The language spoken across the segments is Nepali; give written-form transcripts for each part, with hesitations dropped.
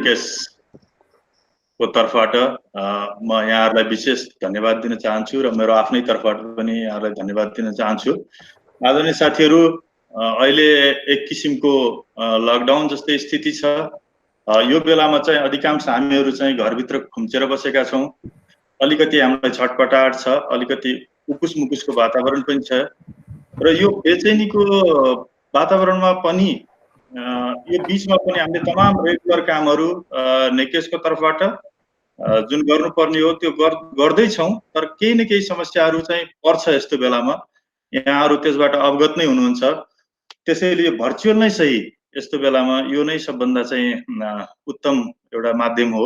निकेशको तर्फबाट म यहाँहरूलाई विशेष धन्यवाद दिन चाहन्छु र मेरो आफ्नै तर्फबाट पनि यहाँहरूलाई धन्यवाद दिन चाहन्छु। आदरणीय साथीहरू, अहिले एक किसिमको लकडाउन जस्तै स्थिति छ। यो बेलामा चाहिँ अधिकांश हामीहरू चाहिँ घरभित्र खुम्चेर बसेका छौँ। अलिकति हामीलाई छटपटाहट छ, अलिकति उकुस मुकुसको वातावरण पनि छ र यो बेचैनीको वातावरणमा पनि यो बीचमा पनि हामीले तमाम रेगुलर कामहरू निकेशको तर्फबाट जुन गर्नुपर्ने हो त्यो गर्दैछौँ, तर केही न केही समस्याहरू चाहिँ पर्छ यस्तो बेलामा। यहाँहरू त्यसबाट अवगत नै हुनुहुन्छ। त्यसैले यो भर्चुअल नै सही यस्तो बेलामा यो नै सबभन्दा चाहिँ उत्तम एउटा माध्यम हो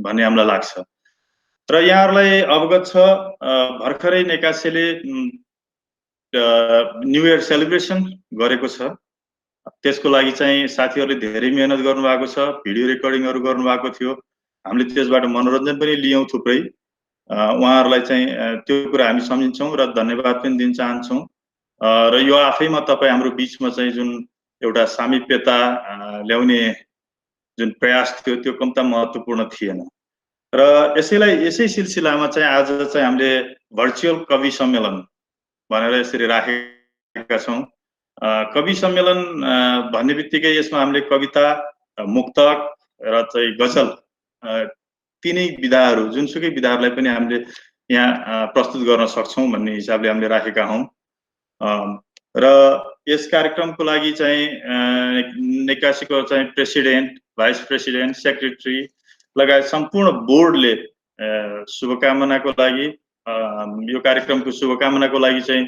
भन्ने हामीलाई लाग्छ। र यहाँहरूलाई अवगत छ, भर्खरै नेकासेले न्यू इयर सेलिब्रेसन गरेको छ। त्यसको लागि चाहिँ साथीहरूले धेरै मेहनत गर्नुभएको छ, भिडियो रेकर्डिङहरू गर्नुभएको थियो। हामीले त्यसबाट मनोरञ्जन पनि लियौँ थुप्रै। उहाँहरूलाई चाहिँ त्यो कुरा हामी सम्झिन्छौँ र धन्यवाद पनि दिन चाहन्छौँ। र यो आफैमा तपाईँ हाम्रो बिचमा चाहिँ जुन एउटा सामिप्यता ल्याउने जुन प्रयास थियो त्यो कम्ता महत्त्वपूर्ण थिएन। र यसै सिलसिलामा चाहिँ आज चाहिँ हामीले भर्चुअल कवि सम्मेलन भनेर यसरी राखेका छौँ। कवि सम्मेलन भन्ने बित्तिकै यसमा हामीले कविता, मुक्तक र चाहिँ गजल तीनै विधाहरू, जुनसुकै विधाहरूलाई पनि हामीले यहाँ प्रस्तुत गर्न सक्छौँ भन्ने हिसाबले हामीले राखेका हौँ। र यस कार्यक्रमको लागि चाहिँ निकासीको चाहिँ प्रेसिडेन्ट, भाइस प्रेसिडेन्ट, सेक्रेटरी लगायत सम्पूर्ण बोर्डले शुभकामनाको लागि, यो कार्यक्रमको शुभकामनाको लागि चाहिँ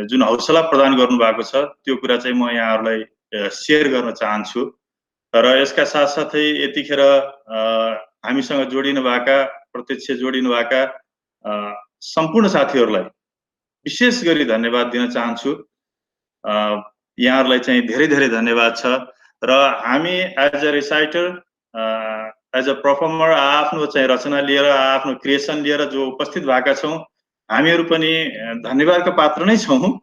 जुन हौसला प्रदान गर्नुभएको छ त्यो कुरा चाहिँ म यहाँहरूलाई सेयर गर्न चाहन्छु। र यसका साथसाथै यतिखेर हामीसँग जोडिनु भएका, प्रत्यक्ष जोडिनु भएका सम्पूर्ण साथीहरूलाई विशेष गरी धन्यवाद दिन चाहन्छु। यहाँहरूलाई चाहिँ धेरै धेरै धन्यवाद छ। र हामी as a reciter, as a performer आफ्नो चाहिँ रचना लिएर, आफ्नो क्रिएसन लिएर जो उपस्थित भएका छौँ, हामीहरू पनि धन्यवादका पात्र नै छौँ।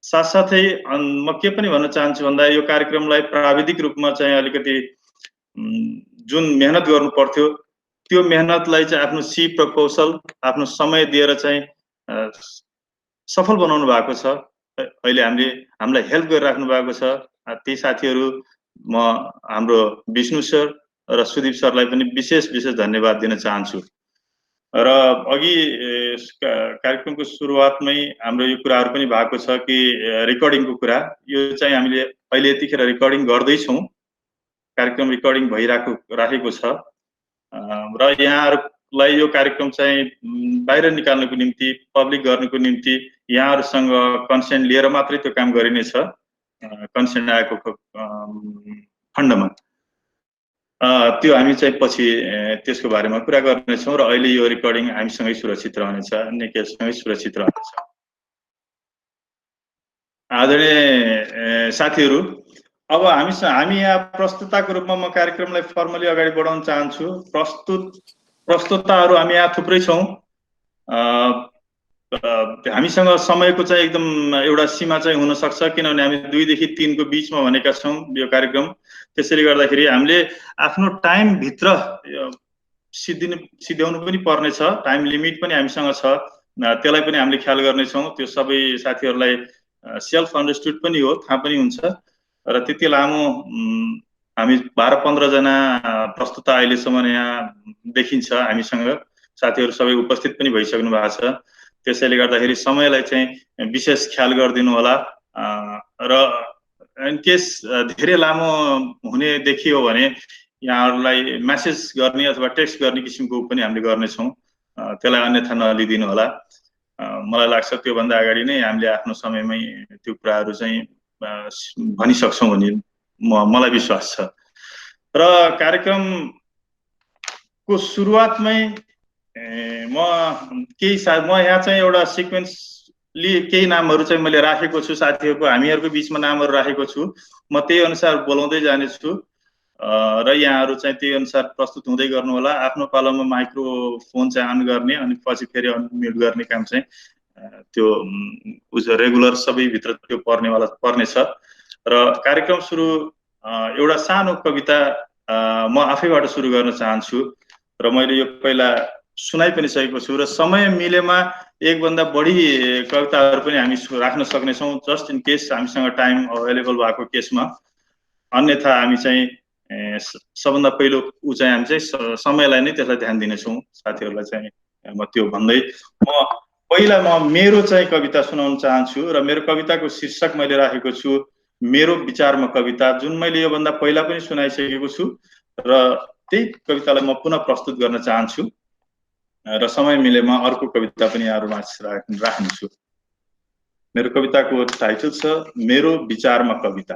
साथसाथै म के पनि भन्न चाहन्छु भन्दा यो कार्यक्रमलाई प्राविधिक रूपमा चाहिँ अलिकति जुन मेहनत गर्नु पर्थ्यो त्यो मेहनतलाई चाहिँ आफ्नो सिप र कौशल, आफ्नो समय दिएर चाहिँ सफल बनाउनु भएको छ। अहिले हामीलाई हेल्प गरिराख्नु भएको छ। ती साथीहरू म हाम्रो विष्णु सर र सुदीप सरलाई पनि विशेष धन्यवाद दिन चाहन्छु। र अघि कार्यक्रमको सुरुवातमै हाम्रो यो कुराहरू पनि भएको छ कि रेकर्डिङको कुरा, यो चाहिँ हामीले अहिले यतिखेर रेकर्डिङ गर्दैछौँ। कार्यक्रम रेकर्डिङ भइराखेको छ र यहाँहरूलाई यो कार्यक्रम चाहिँ बाहिर निकाल्नको निम्ति, पब्लिक गर्नको निम्ति यहाँहरूसँग कन्सेन्ट लिएर मात्रै त्यो काम गरिनेछ, कन्सेन्ट आएको खण्डमा। त्यो हामी चाहिँ पछि त्यसको बारेमा कुरा गर्नेछौँ। र अहिले यो रेकर्डिङ हामीसँगै सुरक्षित रहनेछ, निकेशसँगै सुरक्षित रहनेछ। आदरणीय साथीहरू, अब हामी यहाँ प्रस्तुताको रूपमा म कार्यक्रमलाई फर्मली अगाडि बढाउन चाहन्छु। प्रस्तुताहरू हामी यहाँ थुप्रै छौँ। हामीसँग समयको चाहिँ एकदम एउटा सीमा चाहिँ हुन सक्छ, किनभने हामी 2 देखि 3 को बीचमा भनेका छौँ यो कार्यक्रम। त्यसैले गर्दाखेरि हामीले आफ्नो टाइम भित्र सिध्याउनु पनि पर्ने छ। टाइम लिमिट पनि हामीसँग छ, त्यसलाई पनि हामीले ख्याल गर्नेछौँ। त्यो सबै साथीहरूलाई सेल्फ अन्डरस्टुड पनि हो, थाहा पनि हुन्छ। र त्यति लामो हामी 12-15 जना प्रस्तुता अहिलेसम्म यहाँ देखिन्छ हामीसँग। साथीहरू सबै उपस्थित पनि भइसक्नु भएको छ। त्यसैले गर्दाखेरि समयलाई चाहिँ विशेष ख्याल गरिदिनु होला। र इनकेस धेरै लामो हुने देखियो भने यहाँहरूलाई मेसेज गर्ने अथवा टेक्स्ट गर्ने किसिमको पनि हामीले गर्नेछौँ, त्यसलाई अन्यथा नलिदिनु होला। मलाई लाग्छ त्योभन्दा अगाडि नै हामीले आफ्नो समयमै त्यो कुराहरू चाहिँ भनिसक्छौँ भन्ने मलाई विश्वास छ। र कार्यक्रमको सुरुवातमै म यहाँ चाहिँ एउटा सिक्वेन्सली केही नामहरू चाहिँ मैले राखेको छु साथीहरूको, हामीहरूको बिचमा नामहरू राखेको छु। म त्यही अनुसार बोलाउँदै जानेछु र यहाँहरू चाहिँ त्यही अनुसार प्रस्तुत हुँदै गर्नु होला। आफ्नो पालोमा माइक्रोफोन चाहिँ अन गर्ने अनि पछि फेरि अनम्युट गर्ने काम चाहिँ त्यो रेगुलर सबैभित्र त्यो पर्नेछ। र कार्यक्रम सुरु एउटा सानो कविता म आफैबाट सुरु गर्न चाहन्छु र मैले यो पहिला सुनाइ पनि सकेको छु र समय मिलेमा एकभन्दा बढी कविताहरू पनि हामी राख्न सक्नेछौँ जस्ट इन केस हामीसँग टाइम अभाइलेबल भएको केसमा। अन्यथा हामी चाहिँ सबभन्दा पहिलो ऊ चाहिँ हामी चाहिँ समयलाई नै त्यसलाई ध्यान दिनेछौँ साथीहरूलाई चाहिँ म त्यो भन्दै म पहिला म मेरो चाहिँ कविता सुनाउन चाहन्छु र मेरो कविताको शीर्षक मैले राखेको छु मेरो विचारमा कविता, जुन मैले योभन्दा पहिला पनि सुनाइसकेको छु र त्यही कवितालाई म पुनः प्रस्तुत गर्न चाहन्छु र समय मिलेमा अर्को कविता पनि यहाँहरूमा राख्नेछु। मेरो कविताको टाइटल छ मेरो विचारमा कविता।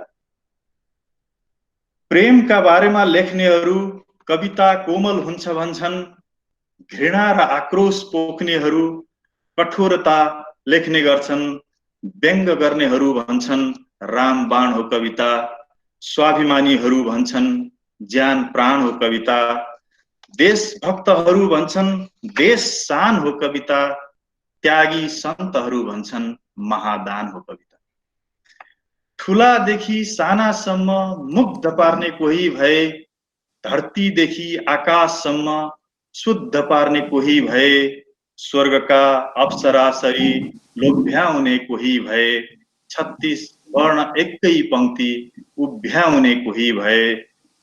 प्रेमका बारेमा लेख्नेहरू कविता कोमल हुन्छ भन्छन्, घृणा र आक्रोश पोख्नेहरू कठोरता लेख्ने गर्छन्, व्यङ्ग गर्नेहरू भन्छन् रामबाण हो कविता, स्वाभिमानीहरू भन्छन् ज्यान प्राण हो कविता, देशभक्तहरू भन्छन् देश शान हो कविता, त्यागी सन्तहरू भन्छन् महादान हो कविता। ठुलादेखि सानासम्म मुग्ध पार्ने कोही भए, धरतीदेखि आकाशसम्म शुद्ध पार्ने कोही भए, स्वर्गका अप्सरासरी लोभ्याउने कोही भए, 36 वर्ण एकै पंक्ति उभ्याउने कोही भए,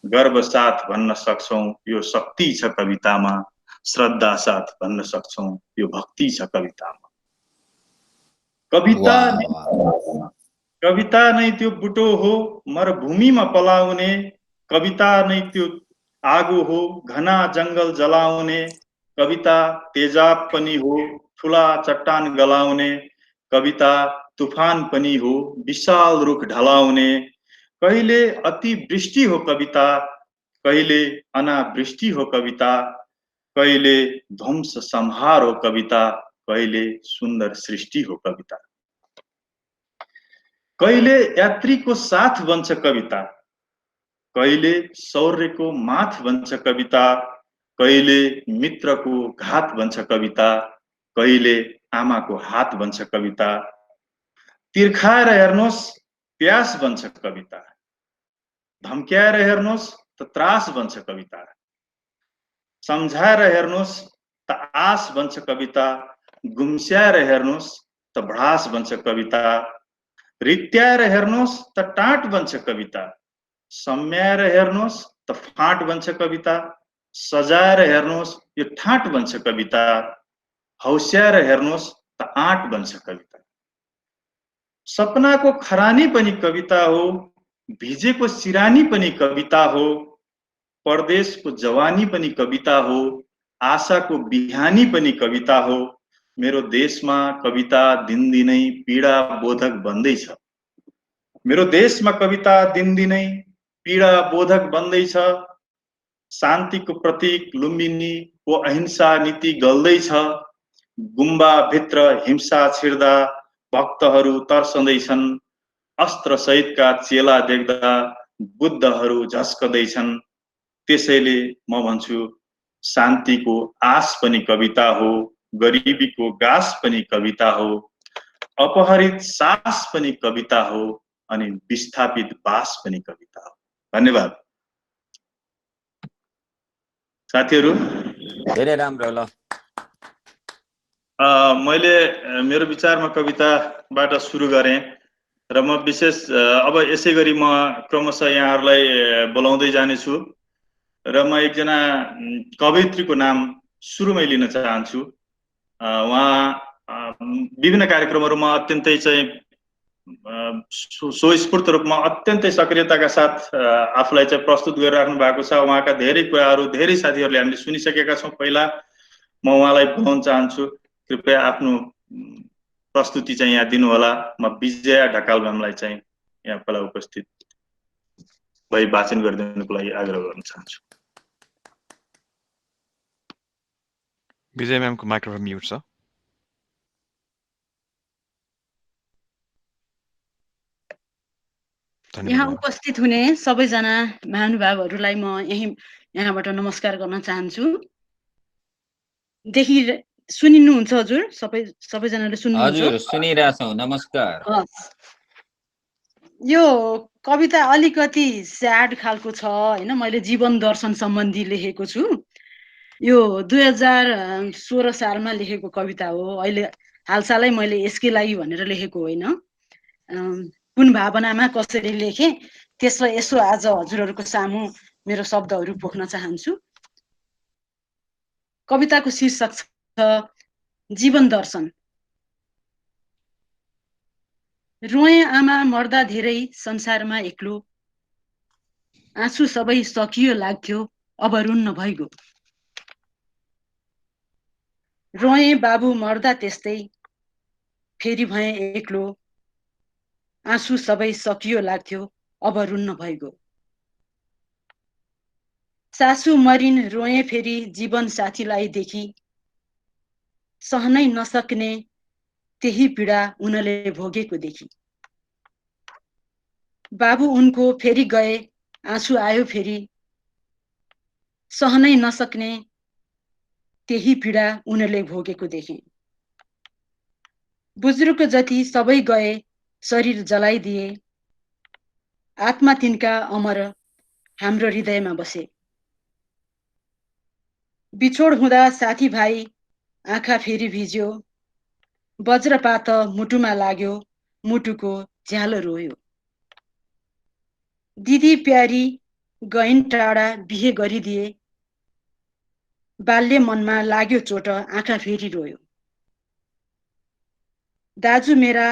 गर्व साथ भन्न सक्छौं यो शक्ति छ कवितामा, श्रद्धा साथ भन्न सक्छौं यो भक्ति छ कवितामा। कविता नै त्यो बुटो हो मरुभूमिमा पलाउने, कविता नै त्यो आगो हो घना जंगल जलाउने, कविता तेजाब पनि हो ठुला चट्टान गलाउने, कविता तूफान पनि हो विशाल रुख ढलाउने, कहिले अतिवृष्टि हो कविता, कहिले अनावृष्टि हो कविता, कहिले ध्वंस संहार हो कविता, कहिले सुन्दर सृष्टि हो कविता। कहिले यात्रीको साथ बन्छ कविता, कहिले शौर्यको माथ बन्छ कविता, कहिले मित्रको घात बन्छ कविता, कहिले आमाको हात बन्छ कविता। तिर्खाएर हेर्नुहोस् प्यास बन्छ कविता, धम्क्याएर हेर्नुहोस् त त्रास बन्छ कविता, सम्झाएर हेर्नुहोस् त आस बन्छ कविता, गुम्स्याएर हेर्नुहोस् त भ्रास बन्छ कविता, रित्याएर हेर्नुहोस् त टाँट बन्छ कविता, सम्याएर हेर्नुहोस् त फाँट बन्छ कविता, सजाएर हेर्नुहोस् यो ठाँट बन्छ कविता, हौस्याएर हेर्नुहोस् त आँट बन्छ कविता। सपनाको खरानी पनि कविता हो, भिजेको सिरानी पनि कविता हो, परदेशको जवानी पनि कविता हो, आशाको बिहानी पनि कविता हो। मेरो देशमा कविता दिनदिनै पीडा बोधक बन्दैछ, मेरो देशमा कविता दिनदिनै पीडा बोधक बन्दैछ, शान्तिको प्रतीक लुम्बिनीको अहिंसा नीति गल्दैछ, गुम्बा भित्र हिंसा छिर्दा भक्तहरू तर्सँदैछन्, अस्त्र सहितका चेला देख्दा बुद्धहरू झस्कदैछन्। त्यसैले म भन्छु शान्तिको आस पनि कविता हो, गरिबीको गास पनि कविता हो, अपहरित सास पनि कविता हो, अनि विस्थापित बास पनि कविता हो। धन्यवाद साथीहरू। धेरै राम्रो। ल मैले मेरो विचारमा कविताबाट सुरु गरेँ र म विशेष अब यसै गरी म क्रमशः यहाँहरूलाई बोलाउँदै जानेछु र म एकजना कवयित्रीको नाम सुरुमै लिन चाहन्छु। उहाँ विभिन्न कार्यक्रमहरूमा अत्यन्तै चाहिँ स्वस्फूर्त रूपमा अत्यन्तै सक्रियताका साथ आफूलाई चाहिँ प्रस्तुत गरिराख्नु भएको छ। उहाँका धेरै कुराहरू धेरै साथीहरूले हामीले सुनिसकेका छौँ। पहिला म उहाँलाई बोलाउन चाहन्छु, कृपया आफ्नो प्रस्तुति चाहिँ यहाँ दिनुहोला। म विजया ढकाल म्यामलाई चाहिँ यहाँ पहिला उपस्थित भई वाचन गरिदिनुको लागि आग्रह गर्न चाहन्छु। विजय म्यामको माइक्रोफोन म्युट छ। यहाँ उपस्थित हुने सबैजना महानुभावहरूलाई म यहाँबाट नमस्कार गर्न चाहन्छु। सुनिनुहुन्छ हजुर? सबैजनाले सुन्नुहुन्छ? हजुर सुनिरहेछौँ। नमस्कार। यो कविता अलिकति स्याड खालको छ हैन। मैले जीवन दर्शन सम्बन्धी लेखेको छु। यो 2016 सालमा लेखेको कविता हो। अहिले हालसालै मैले यसकै लागि भनेर लेखेको होइन। कुन भावनामा कसरी लेखेँ त्यसलाई यसो आज हजुरहरूको सामु मेरो शब्दहरू पोख्न चाहन्छु। कविताको शीर्षक छ जीवन दर्शन। रोए आमा मर्दा धेरै संसारमा एक्लो, आँसु सबै सकियो लाग्थ्यो अब रुन्न भइगयो। रोए बाबु मर्दा त्यस्तै फेरि भए एक्लो, आँसु सबै सकियो लाग्थ्यो अब रुन्न भइगयो। सासु मरिन रोए फेरि जीवन साथीलाई देखी, सहनै नसक्ने त्यही पीडा उनले भोगेको देखी। बाबु उनको फेरि गए आँसु आयो फेरि, सहनै नसक्ने त्यही पीडा उनले भोगेको देखे। बुजुर्ग जति सबै गए शरीर जलाइदिए, आत्मा तिनका अमर हाम्रो हृदयमा बसे। बिछोड हुँदा साथीभाइ आँखा फेरि भिज्यो, वज्रपात मुटुमा लाग्यो मुटुको झ्यालो रोयो। दिदी प्यारी गइन् टाढा बिहे गरिदिए, बाल्य मनमा लाग्यो चोट आँखा फेरि रोयो। दाजु मेरा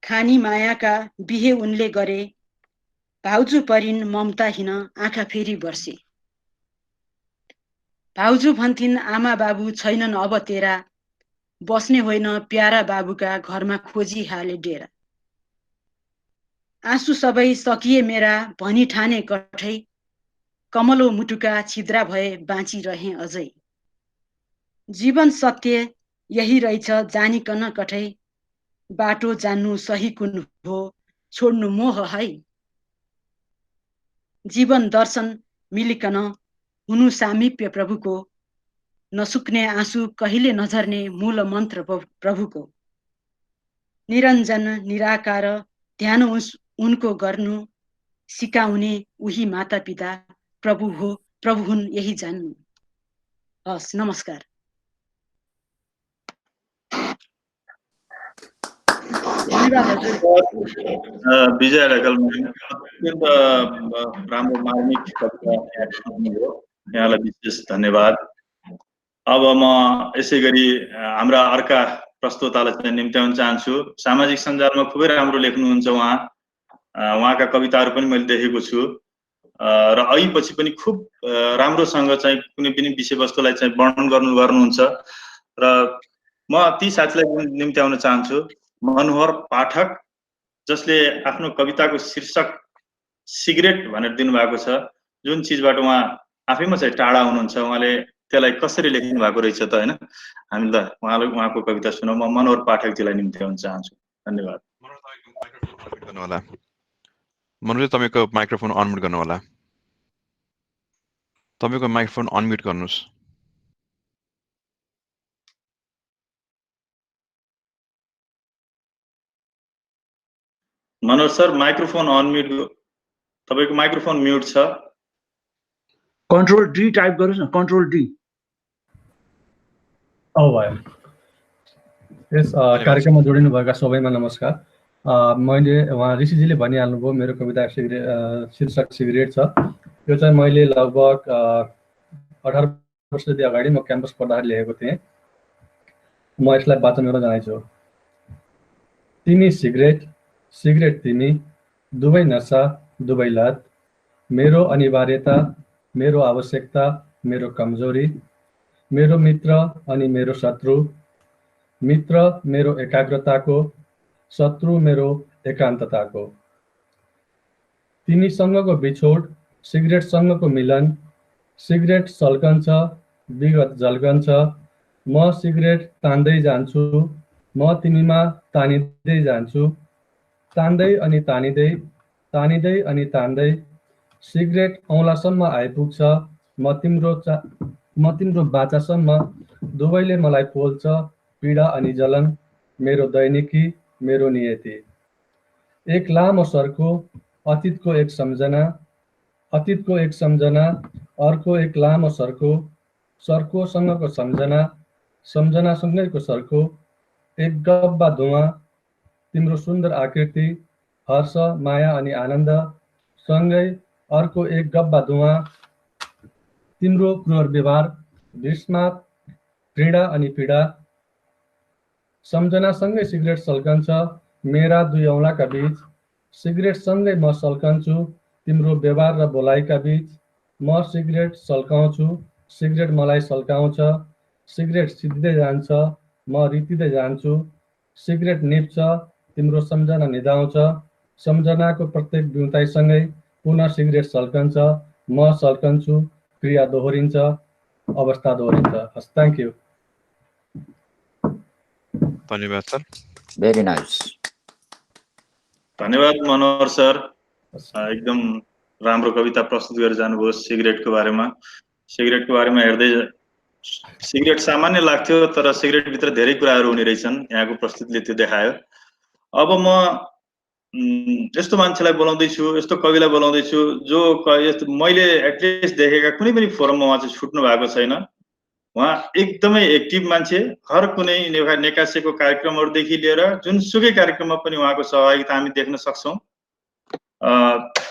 खानी मायाका बिहे उनले गरे, भाउजू परिन् ममताहीन आँखा फेरि बर्से। भाउजू भन्थिन् आमा बाबु छैनन् अब तेरा, बस्ने होइन प्यारा बाबुका घरमा खोजी हाले डेरा। आँसु सबै सकिए मेरा भनी ठाने कठै, कमलो मुटुका छिद्रा भए बाँचिरहे अझै। जीवन सत्य यही रहेछ जानिकन कठै, बाटो जान्नु सही कुन हो छोड्नु मोह है। जीवन दर्शन मिलिकन हुनु सामिप्य प्रभुको, नसुक्ने आँसु कहिले नझर्ने मूल मन्त्र प्रभुको। निरञ्जन निराकार ध्यान उनको गर्नु, सिकाउने उही माता पिता प्रभु हो, प्रभु हुन् यही जान्नु। हस्, नमस्कार। धन्यवाद हजुर। विजय ढकाल अत्यन्त राम्रो मार्मिक कविता हो, यहाँलाई विशेष धन्यवाद। अब म यसै गरी हाम्रा अर्का प्रस्तोतालाई चाहिँ निम्त्याउन चाहन्छु। सामाजिक सञ्जालमा खुबै राम्रो लेख्नुहुन्छ उहाँ, उहाँका कविताहरू पनि मैले देखेको छु र अहिले पनि खुब राम्रोसँग चाहिँ कुनै पनि विषयवस्तुलाई चाहिँ वर्णन गर्नुहुन्छ र म ती साथीलाई निम्त्याउन चाहन्छु। मनोहर पाठक, जसले आफ्नो कविताको शीर्षक सिगरेट भनेर दिनुभएको छ, जुन चिजबाट उहाँ आफैमा चाहिँ टाढा हुनुहुन्छ। उहाँले त्यसलाई कसरी लेख्नु भएको रहेछ त हैन, हामीलाई उहाँलाई उहाँको कविता सुनौ। म मनोहर पाठकजीलाई निम्त्याउन चाहन्छु। धन्यवाद। मनोज तपाईको माइक्रोफोन अनम्युट गर्नु होला। तपाईको माइक्रोफोन अनम्युट गर्नुस्। मनोज सर माइक्रोफोन अनम्युट, तपाईको माइक्रोफोन म्युट छ। कन्ट्रोल डी टाइप गर्नुस् न, कन्ट्रोल डी। अब भयो। यस कार्यक्रममा जोडिनु भएका सबैमा नमस्कार। मैले उहाँ ऋषिजीले भनिहाल्नुभयो मेरो कविता शीर्षक सिगरेट छ। यो चाहिँ मैले लगभग 18 वर्षदेखि अगाडि म क्याम्पस पढ्दाखेरि लेखेको थिएँ। म यसलाई वाचन गर्न चाहन्छु। तिमी सिगरेट, सिगरेट तिमी, दुवै नसा दुवै लात, मेरो अनिवार्यता, मेरो आवश्यकता, मेरो कमजोरी, मेरो मित्र अनि मेरो शत्रु, मित्र मेरो एकाग्रताको, शत्रु मेरो एकान्तताको। तिमीसँगको बिछोड, सिगरेटसँगको मिलन, सिगरेट सल्कन्छ, विगत झल्कन्छ, म सिगरेट तान्दै जान्छु, म तिमीमा तानिँदै जान्छु, तान्दै अनि तानिँदै, तानिँदै अनि तान्दै, सिगरेट औँलासम्म आइपुग्छ, म तिम्रो बाचासम्म, दुवैले मलाई पोल्छ, पीडा अनि जलन, मेरो दैनिकी, मेरो नियति। एक लामो सरको, अतीतको एक सम्झना, अतीतको एक सम्झना, अर्को एक लामो सरको, सरकोसँगको सम्झना, सम्झनासँगैको सरको, एक गब्बा धुवा, तिम्रो सुन्दर आकृति, हर्ष, माया अनि आनन्द, सँगै अर्को एक गब्बा धुवा, तिम्रो क्रूर व्यवहार, भीष्म, घृणा अनि पीडा, सम्झनासँगै सिगरेट सल्कन्छ मेरा दुई औँलाका बीच, सिगरेटसँगै म सल्कन्छु तिम्रो व्यवहार र बोलाइका बीच, म सिगरेट सल्काउँछु, सिगरेट मलाई सल्काउँछ, सिगरेट सिद्धिँदै जान्छ, म रित्तिँदै जान्छु, सिगरेट निप्छ, तिम्रो सम्झना निदाउँछ, सम्झनाको प्रत्येक बिउताइसँगै पुनः सिगरेट सल्कन्छ, म सल्कन्छु, क्रिया दोहोरिन्छ, अवस्था दोहोरिन्छ। हस्, थ्याङ्क यू। धन्यवाद सर। Very nice. धन्यवाद मनोहर सर, एकदम राम्रो कविता प्रस्तुत गरेर जानुभयो सिगरेटको बारेमा। सिगरेटको बारेमा हेर्दै सिगरेट सामान्य लाग्थ्यो, तर सिगरेटभित्र धेरै कुराहरू हुने रहेछन्, यहाँको प्रस्तुतिले त्यो देखायो। अब म यस्तो मान्छेलाई बोलाउँदैछु, यस्तो कविलाई बोलाउँदैछु जो मैले एटलिस्ट देखेका कुनै पनि फोरममा उहाँ चाहिँ छुट्नु भएको छैन। उहाँ एकदमै एक्टिभ मान्छे, हर कुनै नेकासेको कार्यक्रमहरूदेखि लिएर जुनसुकै कार्यक्रममा पनि उहाँको सहभागिता हामी देख्न सक्छौँ।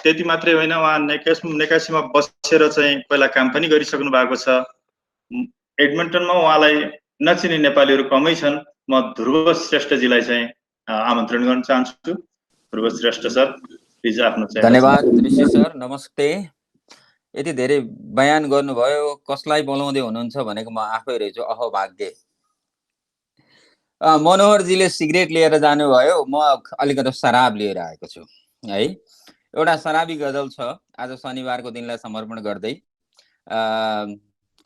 त्यति मात्रै होइन, उहाँ नेकासीमा बसेर चाहिँ पहिला काम पनि गरिसक्नु भएको छ। एडमन्टनमा उहाँलाई नचिने नेपालीहरू कमै छन्। म ध्रुव श्रेष्ठजीलाई चाहिँ आमन्त्रण गर्न चाहन्छु। ध्रुव श्रेष्ठ सर, प्लिज आफ्नो चाहिँ। धन्यवाद ऋषि सर, नमस्ते। यति धेरै बयान गर्नुभयो, कसलाई बोलाउँदै हुनुहुन्छ भनेको म आफै रहेछु, अहोभाग्य। मनोहरजीले सिगरेट लिएर जानुभयो, म अलिकति शराब लिएर आएको छु है। एउटा शराबी गजल छ, आज शनिबारको दिनलाई समर्पण गर्दै।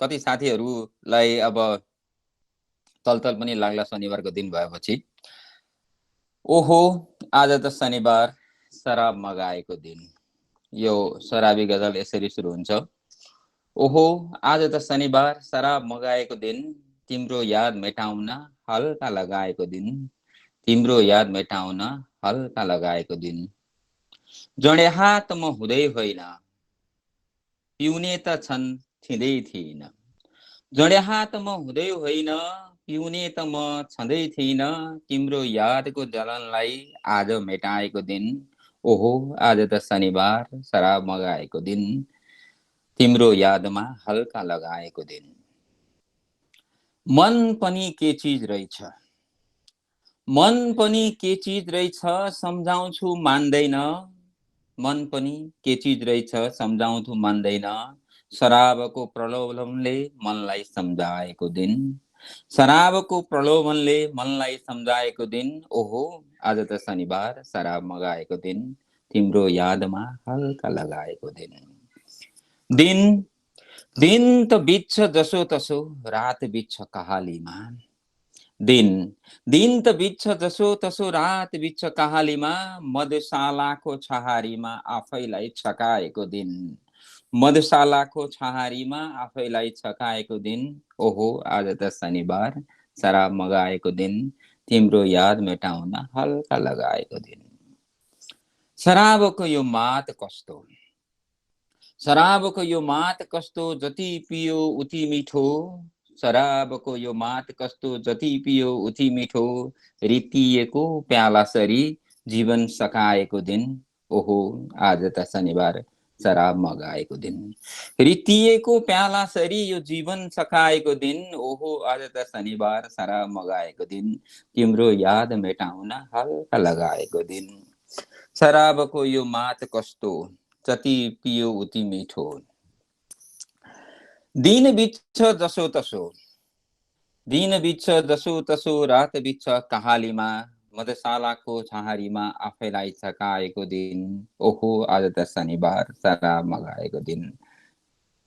कति साथीहरूलाई अब तलतल पनि लाग्ला शनिबारको दिन भएपछि। ओहो आज त शनिबार, शराब मगाएको दिन। यो शराबी गजल यसरी सुरु हुन्छ। ओहो आज त शनिबार, शराब मगाएको दिन, तिम्रो याद मेटाउन हल्का लगाएको दिन, तिम्रो याद मेटाउन हल्का लगाएको दिन। जडे हात म हुँदै होइन, पिउने त छन् थिँदै थिइन। जडे हात म हुँदै होइन, पिउने त म छँदै थिइन। तिम्रो यादको जलनलाई आज मेटाएको दिन। ओहो आज त शनिबार, शराब मगाएको दिन, तिम्रो यादमा हल्का लगाएको दिन। मन पनि के चीज रहेछ, मन पनि के चीज रहेछ, सम्झाउँछु मान्दैन। मन पनि के चीज रहेछ, सम्झाउँछु मान्दैन। शराबको प्रलोभनले मनलाई सम्झाएको दिन, शराबको प्रलोभनले मनलाई सम्झाएको दिन। ओहो आज त शनिबार, शराब मगाएको दिन, तिम्रो यादमा हल्का लगाएको दिन। दिन दिन त बित्छ जसो तसो, रात बित्छ कहालीमा। दिन दिन त बित्छ जसो तसो, रात बित्छ कहालीमा। मधुशालाको छहारीमा आफैलाई छकाएको दिन, मधुशालाको छहारीमा आफैलाई छकाएको दिन। ओहो आज त शनिबार, शराब मगाएको दिन, तिम्रो याद मेटाउन हल्का लगाएको दिन। शराबको यो मात कस्तो, शराबको यो मात कस्तो, जति पियो उति मिठो। शराबको यो मात कस्तो, जति पियो उति मिठो। रित्तिएको प्यालासरी जीवन सकाएको दिन। ओहो आज त शनिबार, शराब मगाएको दिन। रित्तिएको प्यालासरी यो जीवन सकाएको दिन। ओहो आज त शनिबार, शराब मगाएको दिन, तिम्रो याद मेटाउन हल्का लगाएको दिन। शराबको यो मात कस्तो, जति पियो उति मिठो। दिन बित्छ जसो तसो, दिन बित्छ जसो तसो, रात बित्छ कहालीमा। मधुशालाको छहारीमा आफैलाई छकाएको दिन। ओहो आज त शनिबार, शराब मगाएको दिन,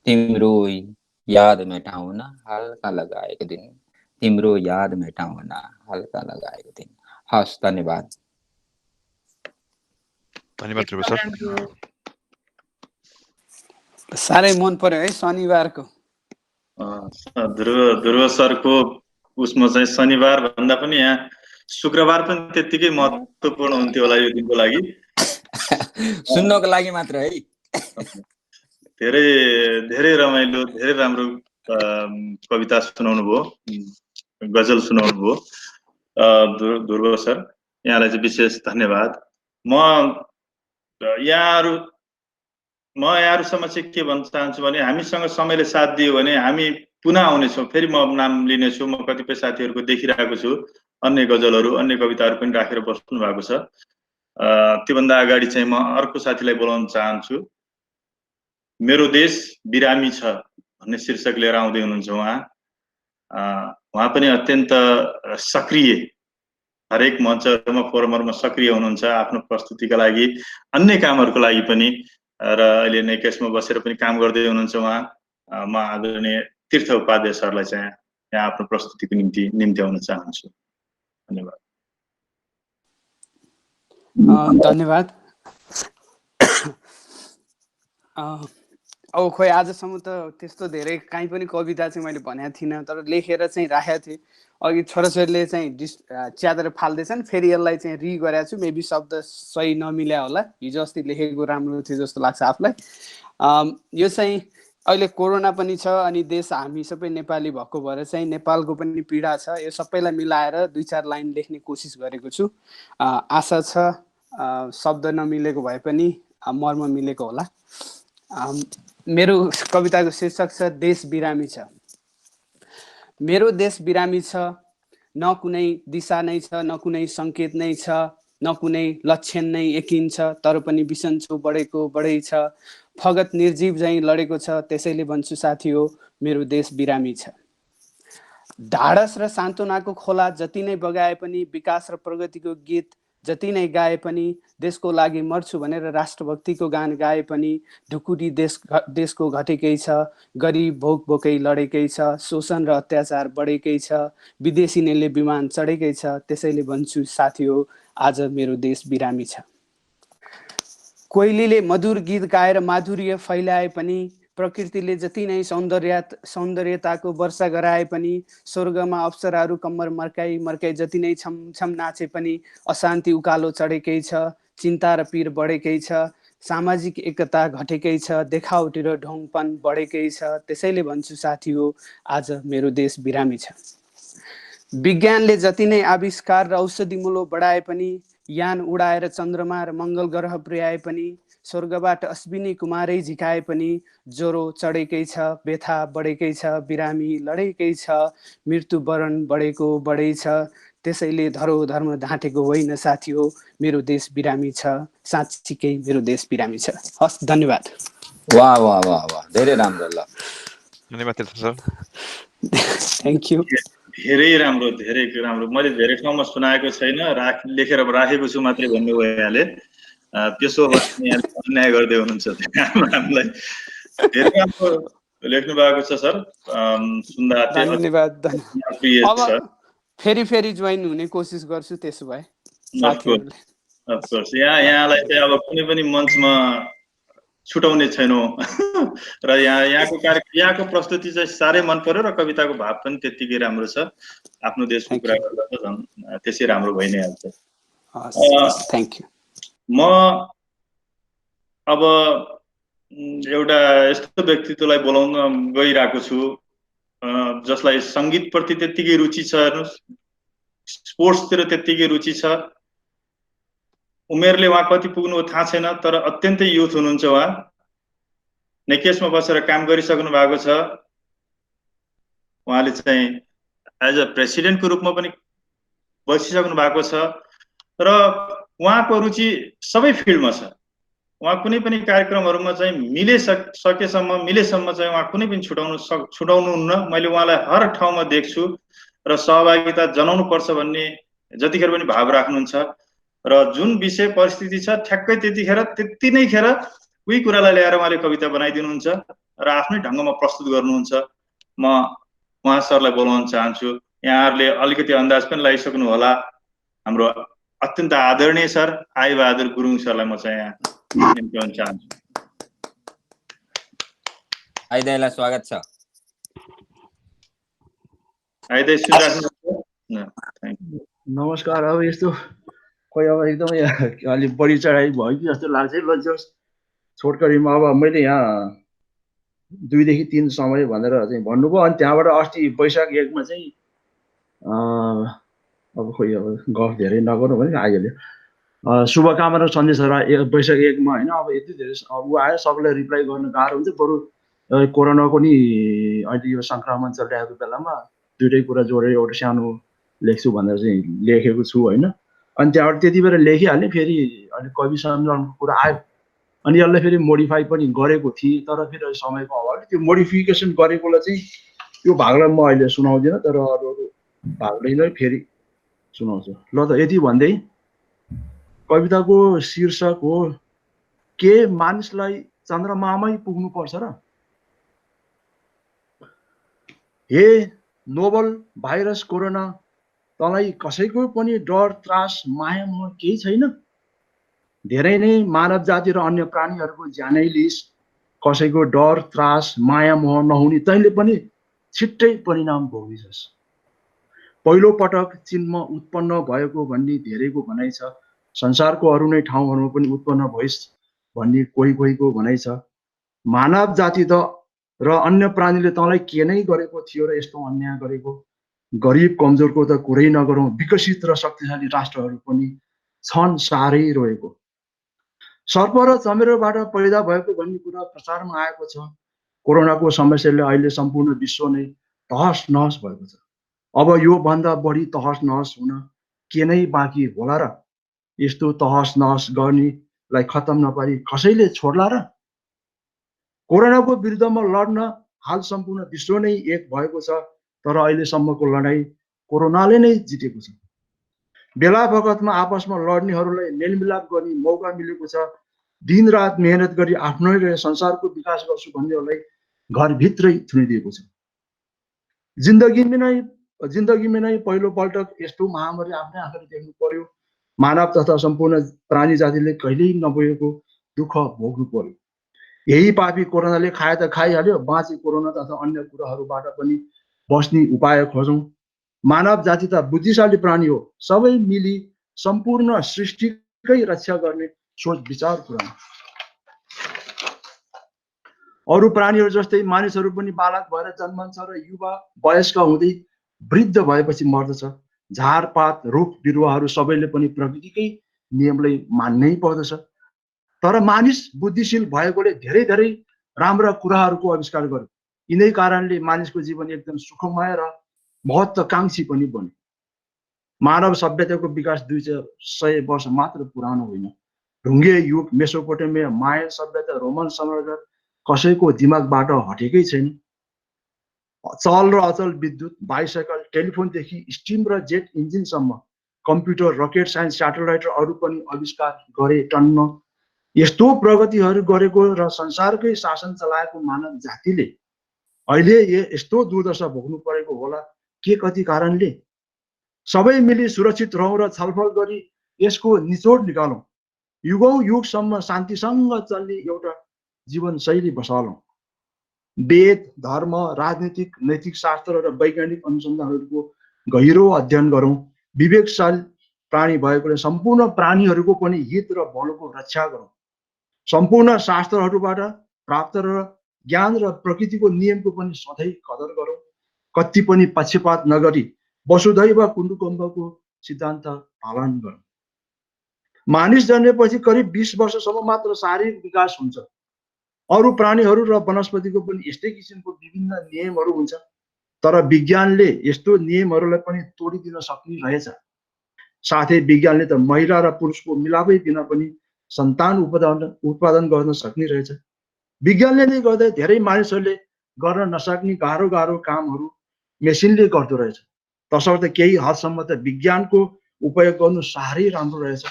तिम्रो याद मेटाउन हल्का लगाएको दिन, तिम्रो याद मेटाउन हल्का लगाएको दिन। हस्, धन्यवाद। धन्यवाद ध्रुव सर। साह्रै मन पर्यो है शनिबारको। ध्रुव सरको उसमा चाहिँ शनिबार भन्दा पनि यहाँ शुक्रबार पनि त्यत्तिकै महत्त्वपूर्ण हुन्थ्यो होला यो दिनको लागि। सुन्नको लागि मात्र है। धेरै धेरै रमाइलो, धेरै राम्रो कविता सुनाउनु भयो, गजल सुनाउनु भयो ध्रुव सर, यहाँलाई चाहिँ विशेष धन्यवाद। म यहाँहरूसम्म चाहिँ के भन्न चाहन्छु भने हामीसँग समयले साथ दियो भने हामी पुनः आउनेछौँ। फेरि म नाम लिनेछु, म कतिपय साथीहरूको देखिरहेको छु अन्य गजलहरू अन्य कविताहरू पनि राखेर बस्नु भएको छ। त्योभन्दा अगाडि चाहिँ म अर्को साथीलाई बोलाउन चाहन्छु। मेरो देश बिरामी छ भन्ने शीर्षक लिएर आउँदै हुनुहुन्छ उहाँ पनि अत्यन्त सक्रिय, हरेक मञ्चहरूमा फोरमहरूमा सक्रिय हुनुहुन्छ आफ्नो प्रस्तुतिका लागि, अन्य कामहरूको लागि पनि, र अहिले नेकेसमा बसेर पनि काम गर्दै हुनुहुन्छ उहाँ। म आदरणीय तीर्थ उपाध्याय सरलाई चाहिँ यहाँ आफ्नो प्रस्तुतिको निम्ति निम्त्याउन चाहन्छु। धन्यवाद। धन्यवाद। अब खोइ आजसम्म त त्यस्तो धेरै काहीँ पनि कविता चाहिँ मैले भनेको थिइनँ, तर लेखेर चाहिँ राखेको थिएँ। अघि छोराछोरीले चाहिँ च्यातेर फाल्दैछन्, फेरि यसलाई चाहिँ गरेको छु। मेबी शब्द सही नमिल्या होला, हिजो अस्ति लेखेको राम्रो थियो जस्तो लाग्छ आफूलाई। यो चाहिँ अहिले कोरोना पनि छ अनि देश हामी सबै नेपाली भएको भएर चाहिँ नेपालको पनि पीडा छ। यो सबैलाई मिलाएर 2-4 लाइन लेख्ने कोसिस गरेको छु। आशा छ शब्द नमिलेको भए पनि मर्म मिलेको होला। मेरो कविताको शीर्षक छ देश बिरामी छ। मेरो देश बिरामी छ, न कुनै दिशा नै छ, न कुनै सङ्केत नै छ, न कुनै लक्षण नै एकिन्छ, तर पनि बिसन्चो बढेको बढै छ। फगत निर्जीव झैँ लडेको छ, त्यसैले भन्छु साथी हो मेरो देश बिरामी छ। ढाडस र सान्त्वनाको खोला जति नै बगाए पनि, विकास र प्रगतिको गीत जति नै गाए पनि, देशको लागि मर्छु भनेर राष्ट्रभक्तिको गान गाए पनि, ढुकुटी देशको घटेकै छ, गरिब भोक भोकै लडेकै छ, शोषण र अत्याचार बढेकै छ, विदेशीले विमान चढेकै छ, त्यसैले भन्छु साथी हो आज मेरो देश बिरामी छ। कोइलीले मधुर गीत गाएर माधुर्य फैलाए पनि, प्रकृतिले जति नै सौन्दर्यताको वर्षा गराए पनि, स्वर्गमा अप्सराहरू कम्मर मर्काई जति नै छमछम नाचे पनि, अशान्ति उकालो चढेकै छ, चिन्ता र पीर बढेकै छ, सामाजिक एकता घटेकै छ, देखावटी र ढोङपन बढेकै छ, त्यसैले भन्छु साथी हो आज मेरो देश बिरामी छ। विज्ञानले जति नै आविष्कार र औषधिमूलो बढाए पनि, यान उडाएर चन्द्रमा र मङ्गल ग्रह पुर्याए पनि, स्वर्गबाट अश्विनी कुमारै झिकाए पनि, ज्वरो चढेकै छ, व्यथा बढेकै छ, बिरामी लडेकै छ, मृत्युवरण बढेको बढै छ, त्यसैले धरोधर्म ढाँटेको होइन साथी हो मेरो देश बिरामी छ, साँच्चीकै मेरो देश बिरामी छ। हस्, धन्यवाद। वाह वाह वाह वाह, धेरै राम्रो। ल धन्यवाद तीर्थ सर। Thank you. धेरै राम्रो, धेरै राम्रो। मैले धेरै ठाउँमा सुनाएको छैन, लेखेर राखेको छु मात्रै भन्नुभयो यहाँले। त्यसो अन्याय गर्दै हुनुहुन्छ हामीलाई। धेरै राम्रो लेख्नु भएको छ सर, सुन्दा धन्यवाद। अब फेरि जोइन हुने कोसिस गर्छु त्यसो भए साथीहरुले। अफकोर्स यहाँलाई चाहिँ अब कुनै पनि मञ्चमा छुटाउने छैनौँ र यहाँको प्रस्तुति चाहिँ साह्रै मन पर्यो र कविताको भाव पनि त्यत्तिकै राम्रो छ। आफ्नो देशको कुरा गर्दा त झन् त्यसै राम्रो भइ नै हाल्छ। Thank you. म अब एउटा यस्तो व्यक्तित्वलाई बोलाउन गइरहेको छु जसलाई सङ्गीतप्रति त्यत्तिकै रुचि छ, स्पोर्ट्सतिर त्यत्तिकै रुचि छ। उमेरले उहाँ कति पुग्नु थाहा छैन, तर अत्यन्तै युथ हुनुहुन्छ। उहाँ नेकेसमा बसेर काम गरिसक्नु भएको छ। उहाँले चाहिँ एज अ प्रेसिडेन्टको रूपमा पनि बसिसक्नु भएको छ र उहाँको रुचि सबै फिल्डमा छ। उहाँ कुनै पनि कार्यक्रमहरूमा चाहिँ मिलेसम्म चाहिँ उहाँ कुनै पनि छुटाउनुहुन्न। मैले उहाँलाई हर ठाउँमा देख्छु र सहभागिता जनाउनु पर्छ भन्ने जतिखेर पनि भाव राख्नुहुन्छ र जुन विषय परिस्थिति छ ठ्याक्कै त्यति नै खेर उही कुरालाई ल्याएर उहाँले कविता बनाइदिनुहुन्छ र आफ्नै ढङ्गमा प्रस्तुत गर्नुहुन्छ। म उहाँ सरलाई बोलाउन चाहन्छु। यहाँहरूले अलिकति अन्दाज पनि लगाइसक्नु होला। हाम्रो अत्यन्त आदरणीय सर आई बहादुर गुरुङ सरलाई म चाहिँ यहाँ निम्त्याउन चाहन्छु। आइदाईलाई स्वागत छ। आइदाई सुनिराख्नु। नमस्कार। अब यस्तो खोइ अब एकदमै अलिक बढी चढाइ भयो कि जस्तो लाग्छ है। ल जस छोटकरीमा अब मैले यहाँ 2 देखि 3 समय भनेर चाहिँ भन्नुभयो। अनि त्यहाँबाट अस्ति वैशाख 1 मा चाहिँ अब खोइ अब गफ धेरै नगरौँ भने आइहाल्यो। शुभकामना सन्देशहरू वैशाख 1 मा होइन। अब यति धेरै अब ऊ आयो, सबैलाई रिप्लाई गर्न गाह्रो हुन्छ। बरु कोरोनाको नि अहिले यो सङ्क्रमण चलिरहेको बेलामा दुइटै कुरा जोडेर एउटा सानो लेख्छु भनेर चाहिँ लेखेको छु होइन। अनि त्यहाँबाट त्यति बेला लेखिहालेँ। फेरि अहिले कवि सम्मेलनको कुरा आयो, अनि यसलाई फेरि मोडिफाई पनि गरेको थिएँ। तर फेरि अहिले समयको अभावले त्यो मोडिफिकेसन गरेकोलाई चाहिँ त्यो भागलाई म अहिले सुनाउँदिनँ, तर अरू अरू भागलाई फेरि सुनाउँछु। ल त यति भन्दै कविताको शीर्षक हो के मानिसलाई चन्द्रमामै पुग्नुपर्छ र? हे नोबल भाइरस कोरोना, तँलाई कसैको पनि डर त्रास माया मोह केही छैन? धेरै नै मानव जाति र अन्य प्राणीहरूको ज्यानै लिइस्, कसैको डर त्रास माया मोह नहुने तैँले पनि छिट्टै परिणाम भोगिछस्। पहिलो पटक चीनमा उत्पन्न भएको भन्ने धेरैको भनाइ छ। संसारको अरू नै ठाउँहरूमा पनि उत्पन्न भइस् भन्ने कोही कोहीको भनाइ छ। मानव जाति त र अन्य प्राणीले तँलाई के नै गरेको थियो र यस्तो अन्याय गरेको? गरिब कमजोरको त कुरै नगरौँ, विकसित र शक्तिशाली राष्ट्रहरू पनि छन् साह्रै रोएको। सर्प र चमेरोबाट पैदा भएको भन्ने कुरा प्रचारमा आएको छ। कोरोनाको समस्याले अहिले सम्पूर्ण विश्व नै तहस नहस भएको छ। अब यो भन्दा बढी तहस नहस हुन के नै बाँकी होला र? यस्तो तहस नहस गर्नेलाई खत्तम नपारी कसैले छोड्ला र? कोरोनाको विरुद्धमा लड्न हाल सम्पूर्ण विश्व नै एक भएको छ, तर अहिलेसम्मको लडाईँ कोरोनाले नै जितेको छ। बेला बखतमा आपसमा लड्नेहरूलाई मेलमिलाप गर्ने मौका मिलेको छ। दिनरात मेहनत गरी आफ्नो र संसारको विकास गर्छु भन्नेहरूलाई घरभित्रै थुनिदिएको छ। जिन्दगीमा नै पहिलोपल्ट यस्तो महामारी आफ्नै आँखाले देख्नु पर्यो। मानव तथा सम्पूर्ण प्राणी जातिले कहिल्यै नभएको दुःख भोग्नु पर्यो। यही पापी कोरोनाले खाए त खाइहाल्यो, बाँचे कोरोना तथा अन्य कुराहरूबाट पनि बस्ने उपाय खोजौँ। मानव जाति त बुद्धिशाली प्राणी हो, सबै मिली सम्पूर्ण सृष्टिकै रक्षा गर्ने सोच विचार पुरानो। अरू प्राणीहरू जस्तै मानिसहरू पनि बालक भएर जन्मन्छ र युवा वयस्क हुँदै वृद्ध भएपछि मर्दछ। झारपात रुख बिरुवाहरू सबैले पनि प्रकृतिकै नियमलाई मान्नै पर्दछ। तर मानिस बुद्धिशील भएकोले धेरै धेरै राम्रा कुराहरूको आविष्कार गर्यो। यिनै कारणले मानिसको जीवन एकदम सुखमय र महत्त्वकांक्षी पनि बन्यो। मानव सभ्यताको विकास 200 वर्ष मात्र पुरानो होइन। ढुङ्गे युग, मेसोपोटामिया, माया सभ्यता, रोमन साम्राज्य कसैको दिमागबाट हटेकै छैन। चल र अचल विद्युत, बाइसाइकल, टेलिफोनदेखि स्टिम र जेट इन्जिनसम्म, कम्प्युटर, रकेट साइन्स, स्याटेलाइट र अरू पनि आविष्कार गरे टन्न। यस्तो प्रगतिहरू गरेको र संसारकै शासन चलाएको मानव जातिले अहिले यस्तो दुर्दशा भोग्नु परेको होला के कति कारणले? सबै मिली सुरक्षित रहौँ र छलफल गरी यसको निचोड निकालौँ। युगौँ युगसम्म शान्तिसँग चल्ने एउटा जीवनशैली बसालौँ। वेद, धर्म, राजनीतिक, नैतिक शास्त्र र वैज्ञानिक अनुसन्धानहरूको गहिरो अध्ययन गरौँ। विवेकशील प्राणी भएकोले सम्पूर्ण प्राणीहरूको पनि हित र भलोको रक्षा गरौँ। सम्पूर्ण शास्त्रहरूबाट प्राप्त र ज्ञान र प्रकृतिको नियमको पनि सधैँ कदर गरौँ। कति पनि पक्षपात नगरी वसुधैव कुटुम्बकमको सिद्धान्त पालन गरौँ। मानिस जन्मेपछि करिब 20 वर्षसम्म मात्र शारीरिक विकास हुन्छ। अरू प्राणीहरू र वनस्पतिको पनि यस्तै किसिमको विभिन्न नियमहरू हुन्छ। तर विज्ञानले यस्तो नियमहरूलाई पनि तोडिदिन सक्ने रहेछ। साथै विज्ञानले त महिला र पुरुषको मिलापै बिना पनि सन्तान उत्पादन गर्न सक्ने रहेछ। विज्ञानले नै गर्दा धेरै मानिसहरूले गर्न नसक्ने गाह्रो गाह्रो कामहरू मेसिनले गर्दो रहेछ। तसर्थ केही हदसम्म त विज्ञानको उपयोग गर्नु साह्रै राम्रो रहेछ।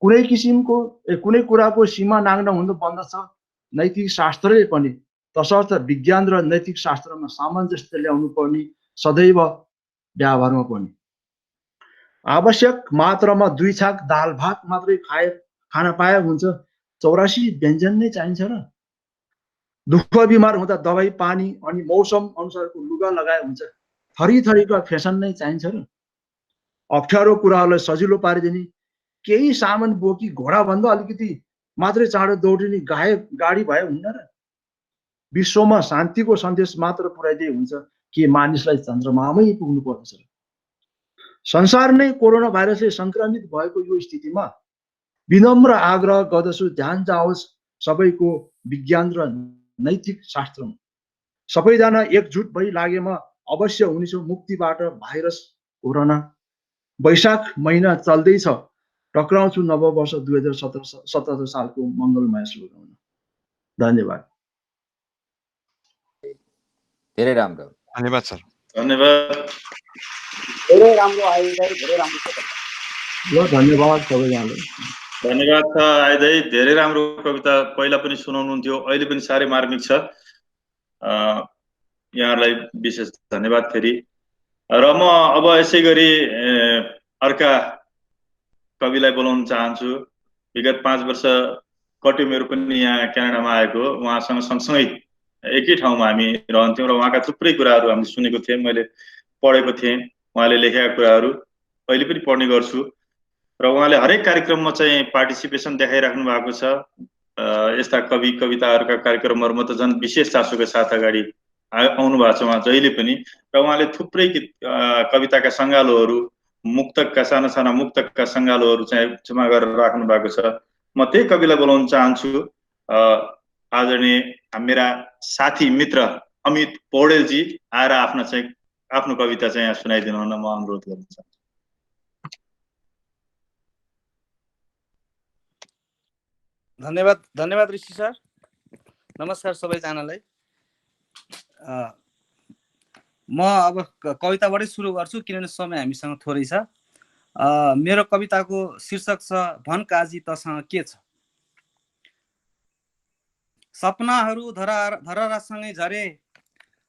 कुनै कुराको सीमा नाग्न हुनु बन्दछ नैतिक शास्त्रले पनि। तसर्थ विज्ञान र नैतिक शास्त्रमा सामञ्जस्य ल्याउनु पर्ने सदैव व्यवहारमा पनि। आवश्यक मात्रामा 2 छाक दाल भात मात्रै खान पाए हुन्छ, 84 व्यञ्जन नै चाहिन्छ र? दुःख बिमार हुँदा दबाई पानी अनि मौसम अनुसारको लुगा लगाए हुन्छ, थरी थरीका फेसन नै चाहिन्छ र? अप्ठ्यारो कुराहरूलाई सजिलो पारिदिने, केही सामान बोकी घोडाभन्दा अलिकति मात्रै चाँडो दौडिने गाडी भए हुन्न र? विश्वमा शान्तिको सन्देश मात्र पुर्याइदिए हुन्छ कि मानिसलाई चन्द्रमामै पुग्नु पर्दछ? संसार नै कोरोना भाइरसले संक्रमित भएको यो स्थितिमा विनम्र आग्रह गर्दछु, ध्यान जाओस् सबैको विज्ञान र नैतिक शास्त्रमा। सबैजना एकजुट भई लागेमा अवश्य हुनेछौँ मुक्तिबाट। भाइरस कोरोना वैशाख महिना चल्दैछ। टक्राउँछु नववर्ष 2077 सालको मङ्गलमय शुभकामना। धन्यवाद। धेरै राम्रो। धन्यवाद सर। धन्यवाद। धेरै राम्रो आइदाई, धेरै राम्रो छ। ल धन्यवाद सबैजनालाई। धन्यवाद छ आइदाई, धेरै राम्रो कविता पहिला पनि सुनाउनुहुन्थ्यो, अहिले पनि साह्रै मार्मिक छ। यहाँहरूलाई विशेष धन्यवाद फेरि। र म अब यसै गरी अर्का कविलाई बोलाउन चाहन्छु। विगत 5 वर्ष कट्यो मेरो पनि यहाँ क्यानाडामा आएको। उहाँसँग सँगसँगै एकै ठाउँमा हामी रहन्थ्यौँ र उहाँका थुप्रै कुराहरू हामीले सुनेको थियौँ, मैले पढेको थिएँ। उहाँले लेखेका कुराहरू अहिले पनि पढ्ने गर्छु र उहाँले हरेक कार्यक्रममा चाहिँ पार्टिसिपेसन देखाइराख्नु भएको छ। यस्ता कविताहरूका कार्यक्रमहरूमा त झन् विशेष चासोका साथ अगाडि आउनु भएको छ उहाँ जहिले पनि। र उहाँले थुप्रै कविताका सङ्गालोहरू, मुक्तकका साना साना मुक्तकका सङ्गालोहरू चाहिँ जम्मा गरेर राख्नु भएको छ। म त्यही कविलाई बोलाउन चाहन्छु। आदरणीय मेरा साथी मित्र अमित पौडेलजी आएर आफ्नो कविता चाहिँ यहाँ सुनाइदिनु हुन म अनुरोध गर्न चाहन्छु। धन्यवाद ऋषि सर। नमस्कार सबैजनालाई। म अब कविताबाटै सुरु गर्छु किनभने समय हामीसँग थोरै छ। मेरो कविताको शीर्षक छ भन काजी तसँग के छ। सपनाहरू धरहरासँगै झरे,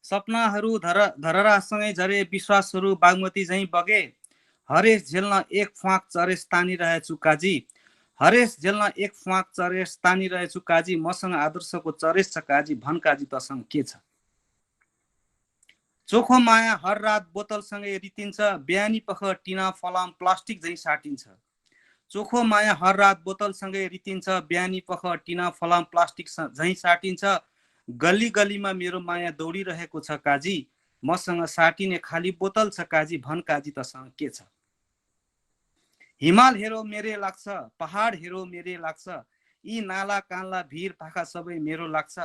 सपनाहरू धरहरासँगै झरे, विश्वासहरू बागमती झैँ बगे। हरेस झेल्न एक फाँक चरेस तानिरहेछु काजी, हरेस झेल्न एक फाँक चरेस तानिरहेछु काजी। मसँग आदर्शको चरेस छ काजी, भन काजी तसँग के छ। चोखो माया हर रात बोतलसँगै रितिन्छ, बिहानी पख टिना फलाम प्लास्टिक झैँ साटिन्छ। चोखो माया हर रात बोतलसँगै रितिन्छ, बिहानी पख टिना फलाम प्लास्टिक झैँ साटिन्छ। गल्ली गल्लीमा मेरो माया दौडिरहेको छ काजी, मसँग साटिने खाली बोतल छ काजी, भन काजी तसँग के छ। हिमाल हेरो मेरै लाग्छ, पहाड हेरो मेरै लाग्छ, यी नाला कान्ला भिर पाखा सबै मेरो लाग्छ।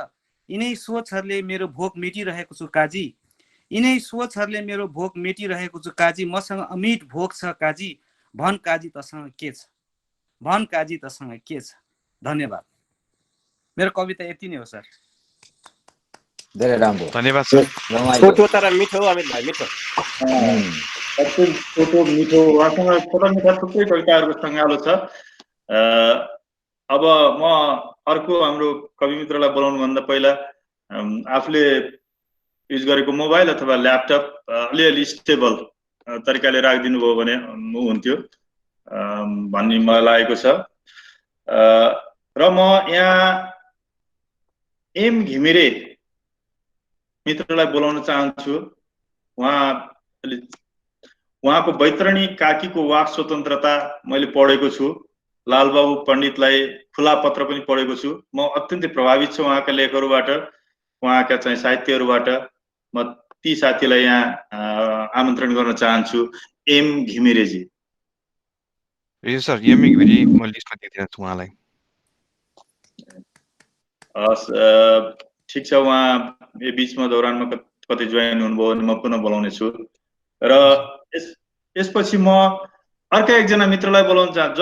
यिनै सोचहरूले मेरो भोक मेटिरहेको छु काजी, यिनै सोचहरूले मेरो भोक मेटिरहेको छु काजी। मसँग अमिट भोक छ काजी, भन काजी तसँग के छ, भन काजी तसँग के छ। धन्यवाद। मेरो कविता यति नै हो सर। धेरै राम्रो। धन्यवाद सर। छोटो तर मिठो अमित भाइ, मिठो। छोटो मिठो, उहाँसँग छोटा मिठा थुप्रै कविताहरूको सङ्गालो छ। अब म अर्को हाम्रो कवि मित्रलाई बोलाउनुभन्दा पहिला आफूले युज गरेको मोबाइल अथवा ल्यापटप अलिअलि स्टेबल तरिकाले राखिदिनु भयो भने हुन्थ्यो भन्ने मलाई लागेको छ। र म यहाँ एम घिमिरे मित्रलाई बोलाउन चाहन्छु। उहाँको बैतरणी काकीको वाक स्वतन्त्रता मैले पढेको छु। लालबाबु पण्डितलाई खुला पत्र पनि पढेको छु। म अत्यन्तै प्रभावित छु उहाँका लेखहरूबाट, उहाँका चाहिँ साहित्यहरूबाट। म ती साथीलाई यहाँ आमन्त्रण गर्न चाहन्छु। एम घिमिरेजी। सर एम घिमिरे म लिस्टमा दिइदिन छु उहाँलाई। हस्, ठिक छ। उहाँ बिचमा दौरानमा कतै जोइन हुनुभयो भने म पुनः बोलाउने छु। र यसपछि म अर्का एकजना मित्रलाई बोलाउन चाहन्छु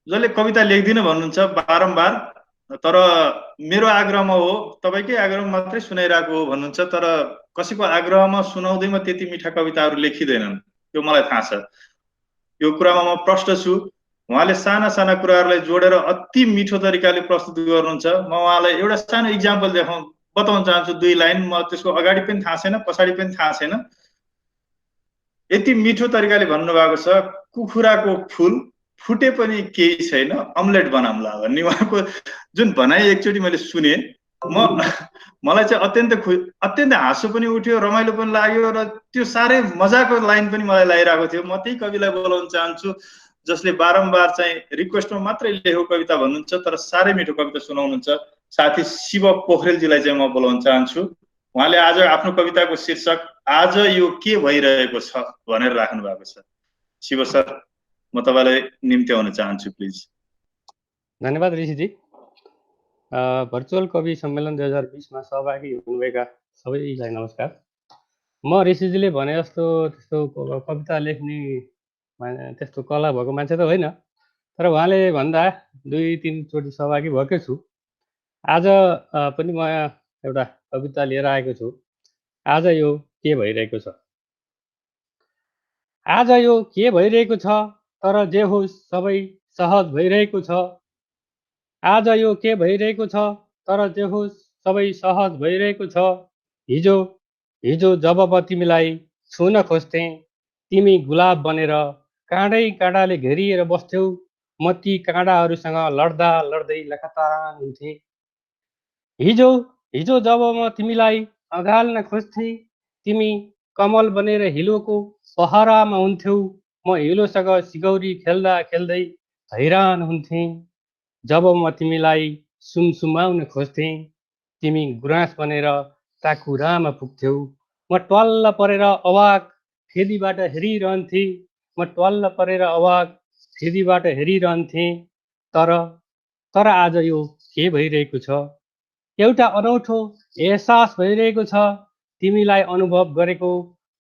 जसले कविता लेख्दिनँ भन्नुहुन्छ बारम्बार, तर मेरो आग्रहमा हो, तपाईँकै आग्रहमा मात्रै सुनाइरहेको हो भन्नुहुन्छ, तर कसैको आग्रहमा सुनाउँदैमा त्यति मिठा कविताहरू लेखिँदैनन्, त्यो मलाई थाहा छ। यो कुरामा म प्रष्ट छु। उहाँले साना साना कुराहरूलाई जोडेर अति मिठो तरिकाले प्रस्तुत गर्नुहुन्छ। म उहाँलाई एउटा सानो इक्जाम्पल बताउन चाहन्छु, 2 लाइन। म त्यसको अगाडि पनि थाहा छैन, पछाडि पनि थाहा छैन। यति मिठो तरिकाले भन्नुभएको छ, कुखुराको फुल फुटे पनि केही छैन, अमलेट बनाउँला भन्ने उहाँको जुन भनाइ एकचोटि मैले सुने, मलाई चाहिँ अत्यन्तै हाँसो पनि उठ्यो, रमाइलो पनि लाग्यो र त्यो साह्रै मजाको लाइन पनि मलाई लागिरहेको थियो। म त्यही कविलाई बोलाउन चाहन्छु जसले बारम्बार चाहिँ रिक्वेस्टमा मात्रै लेखेको कविता भन्नुहुन्छ तर साह्रै मिठो कविता सुनाउनुहुन्छ। साथी शिव पोखरेलजीलाई चाहिँ म बोलाउन चाहन्छु। उहाँले आज आफ्नो कविताको शीर्षक आज यो के भइरहेको छ भनेर राख्नु भएको छ। शिव सर, म तपाईलाई निम्त्याउन चाहन्छु प्लिज। धन्यवाद ऋषिजी। भर्चुअल कवि सम्मेलन 2020 मा सहभागी हुनुभएका सबैलाई नमस्कार। म ऋषिजीले भने जस्तो त्यस्तो कविता लेख्ने त्यस्तो कला भएको मान्छे त होइन, तर उहाँले भन्दा 2-3 चोटि सहभागी भएकै छु। आज पनि म एउटा कविता लिएर आएको छु। आज यो के भइरहेको छ। आज यो के भइरहेको छ, तर जे होस् सबै सहज भइरहेको छ। आज यो के भइरहेको छ, तर जे होस् सबै सहज भइरहेको छ। हिजो जब म तिमीलाई छुन खोज्थेँ, तिमी गुलाब बनेर काँडाले घेरिएर बस्थ्यौ। म ती काँडाहरूसँग लड्दा लड्दै लखतारान हुन्थेँ। हिजो जब म तिमीलाई अँगाल्न खोज्थेँ, तिमी कमल बनेर हिलोको पहरामा हुन्थ्यौ। म हिलोसँग सिगौरी खेल्दा खेल्दै हैरान हुन्थेँ। जब म तिमीलाई सुमसुमाउन खोज्थेँ, तिमी गुराँस बनेर टाकुरामा पुग्थ्यौ। म ट्वाल्ल परेर अवाक फेदीबाट हेरिरहन्थेँ। तर आज यो के भइरहेको छ। एउटा अनौठो एहसास भइरहेको छ। तिमीलाई अनुभव गरेको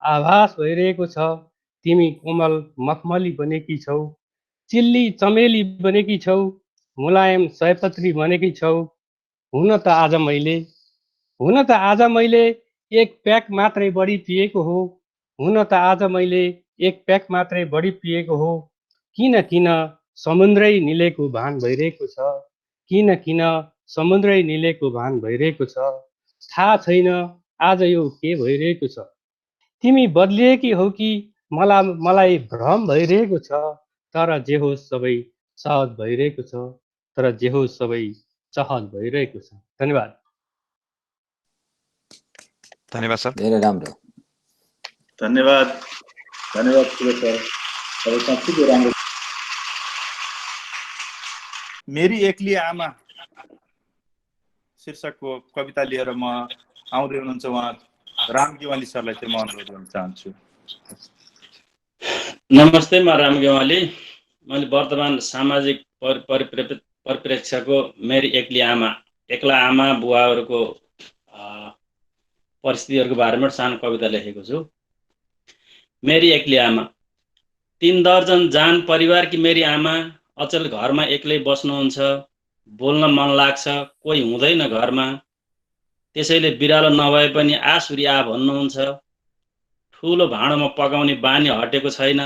आभास भइरहेको छ। तिमी कोमल मखमली बनेकी छौ, चिल्ली चमेली बनेकी छौ, मुलायम सयपत्री बनेकी छौ। हुन त आज मैले एक प्याक मात्रै बढी पिएको हो। किन समुद्रै निलेको भान भइरहेको छ। थाहा छैन आज यो के भइरहेको छ। तिमी बदलिएकी हौ कि मलाई भ्रम भइरहेको छ। तर जे होस् सबै सहज भइरहेको छ। धन्यवाद। धन्यवाद सर। धेरै राम्रो। धन्यवाद शिव सर, तपाईँ साँच्चै राम्रो। मेरी एक्ली आमा शीर्षकको कविता लिएर म आउँदै हुनुहुन्छ उहाँ राम गेवाली सरलाई चाहिँ म अनुरोध गर्न चाहन्छु। नमस्ते, म राम गेवाली। मैले वर्तमान सामाजिक परिप्रेक्ष्यको मेरी एक्ला आमा बुवाहरूको परिस्थितिहरूको बारेमा सानो कविता लेखेको छु। मेरी एक्ली आमा। 3 दर्जन जान परिवारकी मेरी आमा अचेल घरमा एक्लै बस्नुहुन्छ। बोल्न मन लाग्छ, कोही हुँदैन घरमा। त्यसैले बिरालो नभए पनि आसुरी आ भन्नुहुन्छ। ठुलो भाँडोमा पकाउने बानी हटेको छैन।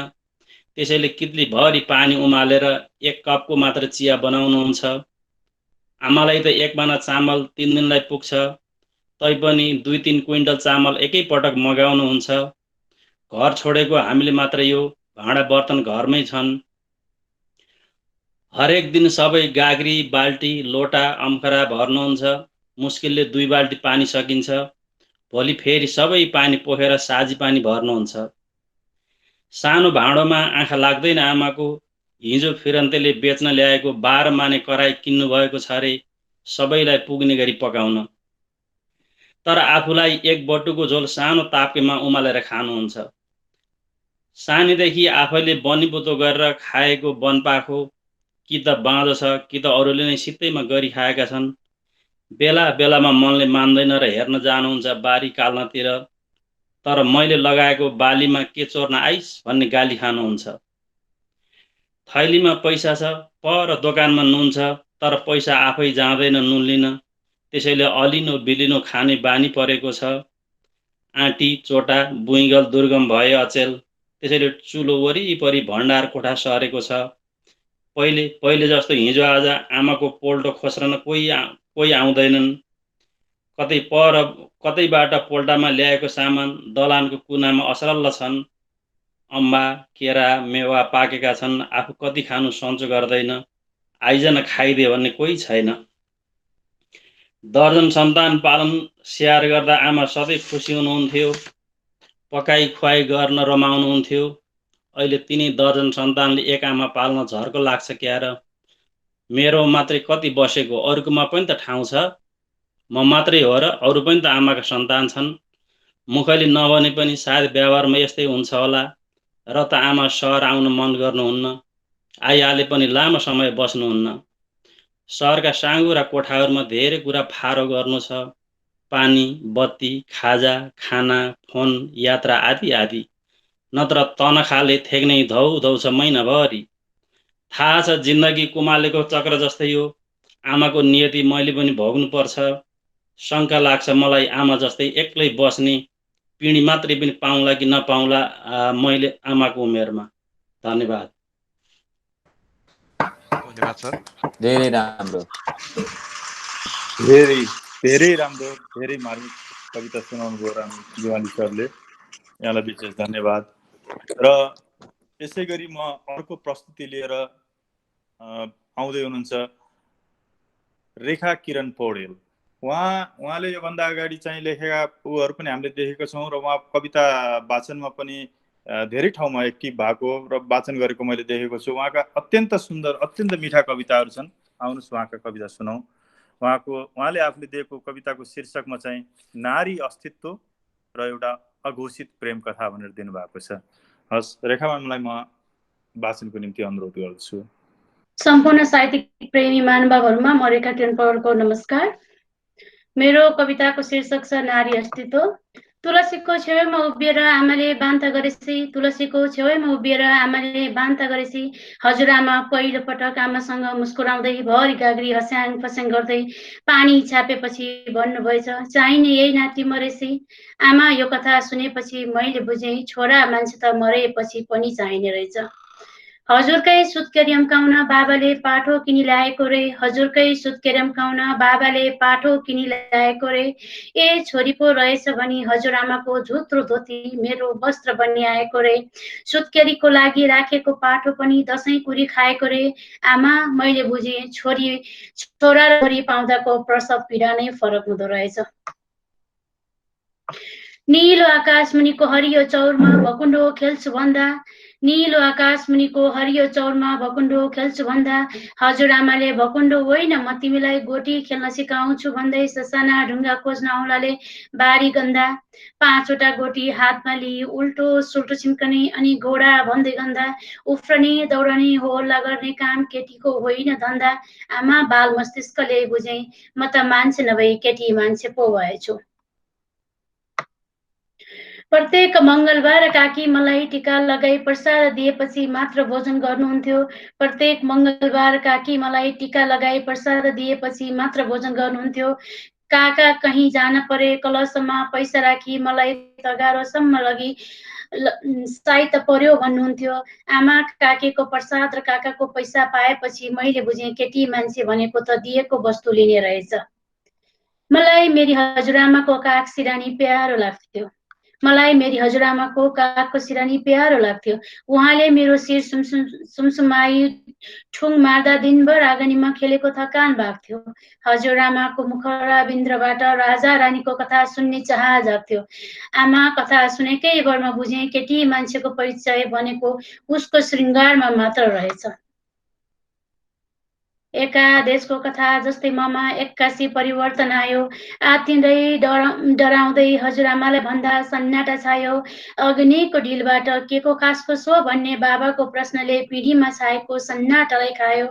त्यसैले कितली भरि पानी उमालेर 1 कपको मात्र चिया बनाउनुहुन्छ। आमालाई त 1 माना चामल 3 दिनलाई पुग्छ, तैपनि 2-3 क्विन्टल चामल एकै पटक मगाउनुहुन्छ। घर छोडेको हामीले मात्र यो भाँडा बर्तन घरमै छन्। हरेक दिन सबै गाग्री, बाल्टी, लोटा, अम्खरा भर्नुहुन्छ। मुस्किलले 2 बाल्टी पानी सकिन्छ। भोलि फेरि सबै पानी पोखेर साजी पानी भर्नुहुन्छ। सानो भाँडोमा आँखा लाग्दैन आमाको। हिजो फिरन्तेले बेच्न ल्याएको 12 माने कराई किन्नु भएको छ रे, सबैलाई पुग्ने गरी पकाउन। तर आफूलाई 1 बटुको झोल सानो ताप्केमा उमालेर खानुहुन्छ। सानीदेखि आफैले बनिबुतो गरेर खाएको बनपाखो कि त बाँझो छ कि त अरूले नै सित्तैमा गरी खाएका छन्। बेला बेलामा मनले मान्दैन र हेर्न जानुहुन्छ बारी काल्नतिर। तर मैले लगाएको बालीमा के चोर्न आइस भन्ने गाली खानुहुन्छ। थैलीमा पैसा छ, पर दोकानमा नुन छ, तर पैसा आफै जाँदैन नुन लिन। त्यसैले अलिनो बिलिनो खाने बानी परेको छ। आँटी, चोटा, बुइगल दुर्गम भए अचेल। त्यसैले चुलो वरिपरि भण्डार कोठा सरेको छ। पहिले जस्तो हिजो आज आमाको पोल्टो खोस्रन कोही आउँदैनन्। कतैबाट पोल्टामा ल्याएको सामान दलानको कुनामा असरल्ल छन्। अम्बा, केरा, मेवा पाकेका छन्। आफू कति खानु सन्चो गर्दैन। आइजन खाइदे भन्ने कोही छैन। दर्जन सन्तान पालन स्याहार गर्दा आमा सधैँ खुसी हुनुहुन्थ्यो, पकाई खुवाई गर्न रमाउनुहुन्थ्यो। अहिले तिनै दर्जन सन्तानले एक आमा पाल्न झर्को लाग्छ क्यार। मेरो मात्रै कति बसेको, अरूकोमा पनि त ठाउँ छ। म मात्रै हो र अरू पनि त आमाका सन्तान छन्। मुखले नभने पनि सायद व्यवहारमा यस्तै हुन्छ होला। र त आमा सहर आउन मन गर्नुहुन्न, आइहाले पनि लामो समय बस्नुहुन्न। सहरका साँगुरा कोठाहरूमा धेरै कुरा फारो गर्नु छ, पानी, बत्ती, खाजा, खाना, फोन, यात्रा आदि आदि। नत्र तनखाले थेग्नै धौ धौ छ महिनाभरि। थाहा छ जिन्दगी कुमालेको चक्र जस्तै हो, आमाको नियति मैले पनि भोग्नु पर्छ। शङ्का लाग्छ मलाई आमा जस्तै एक्लै बस्ने पिँढी मात्रै पनि पाउँला कि नपाउँला मैले आमाको उमेरमा। धन्यवाद। धन्यवाद सर। धेरै राम्रो, धेरै धेरै राम्रो, धेरै मार्मिक कविता सुनाउनु भयो जुवाली सरले। यहाँलाई विशेष धन्यवाद। र यसै गरी म अर्को प्रस्तुति लिएर आउँदै हुनुहुन्छ रेखा किरण पौडेल। उहाँले योभन्दा अगाडि चाहिँ लेखेका उहरू पनि हामीले देखेका छौँ र उहाँ कविता वाचनमा पनि धेरै ठाउँमा एक्टिभ भएको र वाचन गरेको मैले देखेको छु। उहाँका अत्यन्त सुन्दर, अत्यन्त मिठा कविताहरू छन्। आउनुहोस् उहाँका कविता सुनौँ। उहाँले आफूले दिएको कविताको शीर्षकमा चाहिँ नारी अस्तित्व र एउटा अघोषित प्रेम कथा भनेर दिनुभएको छ। हस्, रेखा म्यामलाई म वाचनको निम्ति अनुरोध गर्छु। सम्पूर्ण साहित्यिक प्रेमी महानुभावहरूमा म रेखा किरण पौडेलको नमस्कार। मेरो कविताको शीर्षक छ नारी अस्तित्व। तुलसीको छेउमा उभिएर आमाले बान्ता गरेपछि, तुलसीको छेउमा उभिएर आमाले बान्ता गरेपछि, हजुरआमा पहिलो पटक आमासँग मुस्कुराउँदै भरि गाग्री हस्याङ फस्याङ गर्दै पानी छापेपछि भन्नुभएछ, चाहिने यही नाति मरेसी। आमा यो कथा सुनेपछि मैले बुझेँ, छोरा मान्छे त मरेपछि पनि चाहिने रहेछ। हजुरकै सुत्केरी अम्काउन बाबाले पाठो किनी ल्याएको रे, हजुरकै सुत्केरी अम्काउन बाबाले पाठो किनी ल्याएको रे। ए छोरी पो रहेछ भनी हजुरआमाको झुत्रो धोती मेरो वस्त्र बन्नी आएको रे। सुत्केरीको लागि राखेको पाठो पनि दसैँ कुरी खाएको रे। आमा मैले बुझेँ, छोरा र छोरी पाउँदाको प्रसव पीडा नै फरक हुँदो रहेछ। नीलो आकाश मुनिको हरियो चौरमा भकुण्डो खेल्छु भन्दा, नीलो आकाश मुनिको हरियो चौरमा भकुण्डो खेल्छु भन्दा, हजुरआमाले भकुण्डो होइन म तिमीलाई गोटी खेल्न सिकाउँछु भन्दै ससाना ढुङ्गा खोज्न औँलाले बारी गन्दा। 5वटा गोटी हातमा लिई उल्टो सुल्टो चिम्कने अनि घोडा भन्दै गन्दा, उफ्रने दौडने होल्ला गर्ने काम केटीको होइन धन्दा। आमा बाल मस्तिष्कले बुझेँ, म त मान्छे नभई केटी मान्छे पो भएछु। प्रत्येक मङ्गलबार काकी मलाई टिका लगाई प्रसाद दिएपछि मात्र भोजन गर्नुहुन्थ्यो। प्रत्येक मङ्गलबार काकी मलाई टिका लगाई प्रसाद दिएपछि मात्र भोजन गर्नुहुन्थ्यो। काका कहीँ जान परे कलशमा पैसा राखी मलाई तगारोसम्म लगी साइत पर्यो भन्नुहुन्थ्यो। आमा काकीको प्रसाद र काकाको पैसा पाएपछि मैले बुझेँ, केटी मान्छे भनेको त दिएको वस्तु लिने रहेछ। मलाई मेरी हजुरआमाको काग सिरानी प्यारो लाग्थ्यो। मलाई मेरी हजुरआमाको कागको सिरानी प्यारो लाग्थ्यो। उहाँले मेरो शिर सुमसुमाई ठुङ मार्दा दिनभर आँगनीमा खेलेको थकान भाग्थ्यो। हजुरआमाको मुखरा बिन्द्रबाट राजा रानीको कथा सुन्ने चाह जाग्थ्यो। आमा कथा सुनेकै भरमा बुझेँ, केटी मान्छेको परिचय भनेको उसको श्रृङ्गारमा मात्र रहेछ। एका देशको कथा जस्तै ममा एक्कासी परिवर्तन आयो। आत्तिँदै डराउँदै हजुरआमालाई भन्दा सन्नाटा छायो। अग्निको ढिलबाट के को खासको सो भन्ने बाबाको प्रश्नले पिँढीमा छाएको सन्नाटालाई खायो।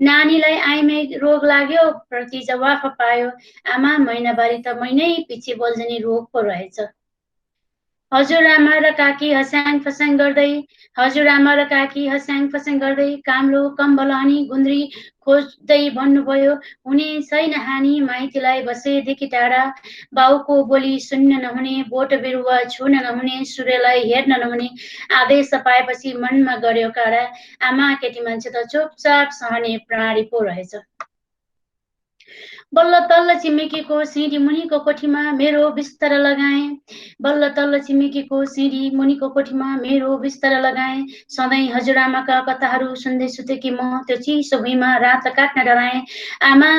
नानीलाई आइमै रोग लाग्यो प्रति जवाफ पायो। आमा महिनावारी त महिनै पछि बल्झने रोग पो रहेछ। हजुरआमा र काकी हस्याङ फस्याङ गर्दै, हजुरआमा र काकी हस्याङ फस्याङ गर्दै काम्रो कम्बल अनि गुन्द्री खोज्दै भन्नुभयो, हुने छैन हानि माइतीलाई बसेदेखि टाढा। बाउको बोली सुन्न नहुने, बोट बिरुवा छुन नहुने, सूर्यलाई हेर्न नहुने आदेश पाएपछि मनमा गर्यो काडा। आमा केटी मान्छे त चुपचाप सहने प्राणी पो रहेछ। बल्ल तल्ल छिमेकीको सिँढी मुनिको कोठीमा मेरो बिस्तर लगाएँ, बल्ल तल्ल छिमेकीको सिँढी मुनिको कोठीमा मेरो बिस्तर लगाएँ। सधैँ हजुरआमाका कथाहरू सुन्दै सुतेकी म त्यो चिसो भुइँमा रात काट्न डराएँ। आमा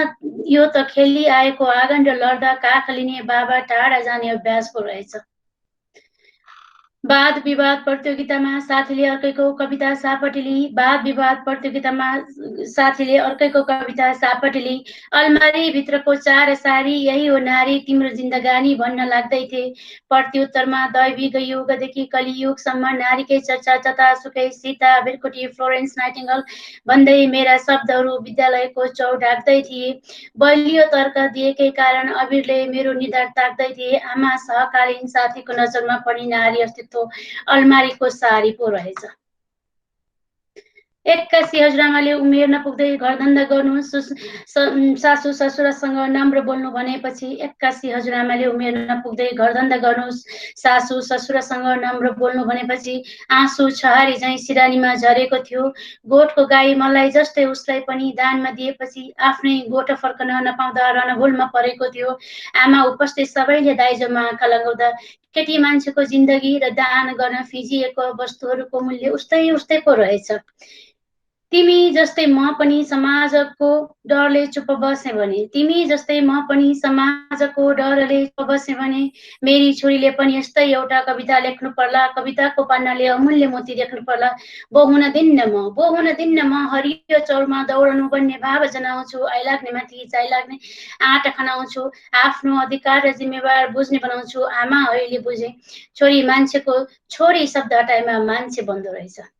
यो त खेली आएको आँगन र लड्दा काख लिने बाबा टाढा जाने अभ्यास पो रहेछ। वाद विवाद प्रतियोगितामा साथीले अर्कैको कविता सापटेली, वाद विवाद प्रतियोगितामा साथीले अर्कैको कविता सापटेली। अलमारी भित्रको चार सारी यही हो नारी तिम्रो जिन्दगानी भन्न लाग्दै थिए। प्रत्युत्तरमा दैविक युगदेखि कलियुगसम्म नारीकै चर्चा जतासुकै सीता बिर्कुटी फ्लोरेन्स नाइटिङ्गल भन्दै मेरा शब्दहरू विद्यालयको चौर ढाक्दै थिए। बलियो तर्क दिएकै कारण अबिरले मेरो निधार ताक्दै थिए। आमा सहकालीन साथीको नजरमा पनि नारी अस्तित्व अलमारीको सारी पो रहेछ। 81 हजुरआमाले उमेर नपुग्दै घरधन्दा गर्नु, सासू ससुरासँग नम्र बोल्नु भनेपछि 81 हजुरआमाले उमेर नपुग्दै घरधन्दा गर्नु, सासू ससुरासँग नम्र बोल्नु भनेपछि आँसु छहारी झैँ सिरानीमा झरेको थियो। गोठको गाई मलाई जस्तै उसलाई पनि दानमा दिएपछि आफ्नै गोठ फर्कन नपाउँदा रणभूलमा परेको थियो। आमा उपस्थित सबैले दाइजोमा आँखा लगाउँदा केटी मान्छेको जिन्दगी र दान गर्न फिजिएको वस्तुहरूको मूल्य उस्तै उस्तै पो रहेछ। तिमी जस्तै म पनि समाजको डरले चुप बसेँ भने, तिमी जस्तै म पनि समाजको डरले चुप बसेँ भने मेरी छोरीले पनि यस्तै एउटा कविता लेख्नु पर्ला, कविताको पान्नाले अमूल्य मोती देख्नु पर्ला। बो हुन दिन्न म हरियो चौरमा दौडनु बन्ने भाव जनाउँछु, आइलाग्ने माथि चाहिलाग्ने आँट खनाउँछु, आफ्नो अधिकार र जिम्मेवार बुझ्ने बनाउँछु। आमा अहिले बुझे, छोरी शब्द हटाएमा मान्छे बन्दो रहेछ।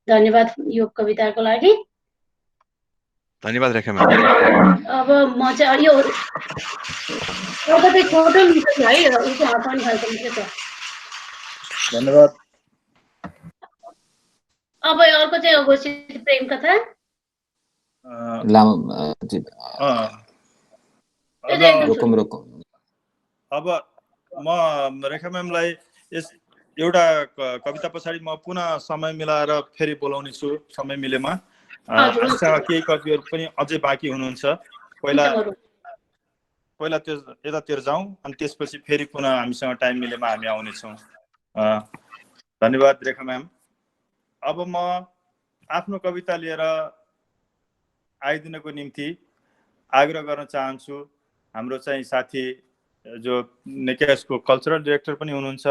धन्यवाद यो कविताको लागि। धन्यवाद रेखा म्याम। अब म चाहिँ यो छोटो लिन्छ है, उसको हटाउने खालको लिन्छ त। धन्यवाद। अब अर्को चाहिँ अघोषित प्रेम कथा। अब म रेखा म्यामलाई यस एउटा कविता पछाडि म पुनः समय मिलाएर फेरि बोलाउने छु समय मिलेमा। हामीसँग केही कविहरू पनि अझै बाँकी हुनुहुन्छ। पहिला त्यो यतातिर जाउँ अनि त्यसपछि फेरि पुनः हामीसँग टाइम मिलेमा हामी आउनेछौँ। धन्यवाद रेखा म्याम। अब म आफ्नो कविता लिएर आइदिनको निम्ति आग्रह गर्न चाहन्छु। हाम्रो चाहिँ साथी जो नेकेसको कल्चरल डिरेक्टर पनि हुनुहुन्छ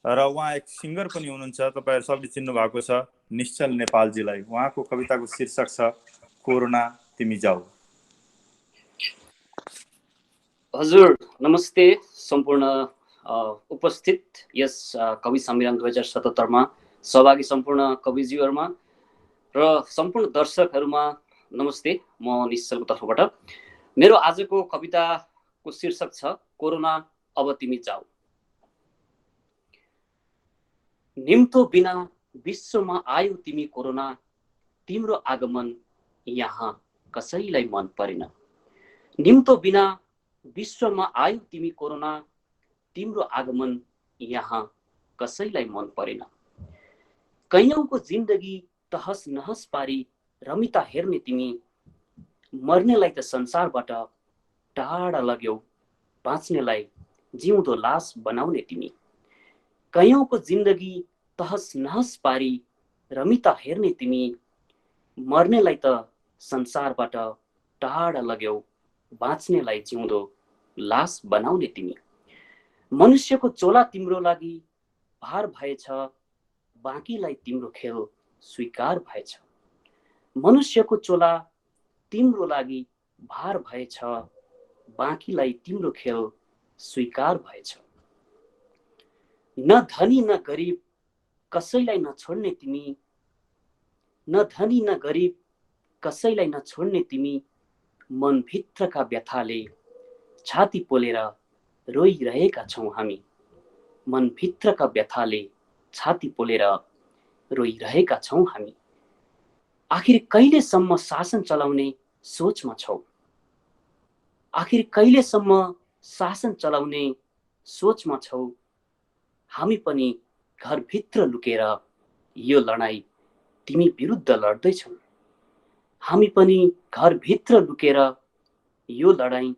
र उहाँ एक सिङ्गर पनि हुनुहुन्छ, तपाईँहरू सबले चिन्नु भएको छ, निश्चल नेपालजीलाई। उहाँको कविताको शीर्षक छ कोरोना तिमी जाऊ। हजुर नमस्ते सम्पूर्ण उपस्थित यस कवि सम्मेलन 2077 सहभागी सम्पूर्ण कविजीहरूमा र सम्पूर्ण दर्शकहरूमा नमस्ते। म निश्चलको तर्फबाट मेरो आजको कविताको शीर्षक छ कोरोना अब तिमी जाऊ। निम्तो बिना विश्वमा आयो तिमी कोरोना, तिम्रो आगमन यहाँ कसैलाई मन परेन। निम्तो बिना विश्वमा आयो तिमी कोरोना, तिम्रो आगमन यहाँ कसैलाई मन परेन। कैयौंको जिन्दगी तहस नहस पारी रमिता हेर्ने तिमी, मर्नेलाई त संसारबाट टाढा लग्यौ, बाँच्नेलाई जिउँदो लास बनाउने तिमी। कैयौंको जिन्दगी तहस नहस पारी रमिता हेर्ने तिमी, मर्नेलाई त संसारबाट टाढा लग्यौ, बाँच्नेलाई जिउँदो लास बनाउने तिमी। मनुष्यको चोला तिम्रो लागि भार भएछ, बाँकीलाई तिम्रो खेल स्वीकार भएछ। मनुष्यको चोला तिम्रो लागि भार भएछ, बाँकीलाई तिम्रो खेल स्वीकार भएछ। न धनी न गरिब कसैलाई नछोड्ने तिमी, न धनी न गरिब कसैलाई नछोड्ने तिमी, मनभित्रका व्यथाले छाती पोलेर रोइरहेका छौँ हामी। मनभित्रका व्यथाले छाती पोलेर रोइरहेका छौँ हामी। आखिर कहिलेसम्म शासन चलाउने सोचमा छौ? आखिर कहिलेसम्म शासन चलाउने सोचमा छौ? हामी पनि घरभित्र लुकेर यो लडाईँ तिमी विरुद्ध लड्दैछौ। हामी पनि घरभित्र लुकेर यो लडाईँ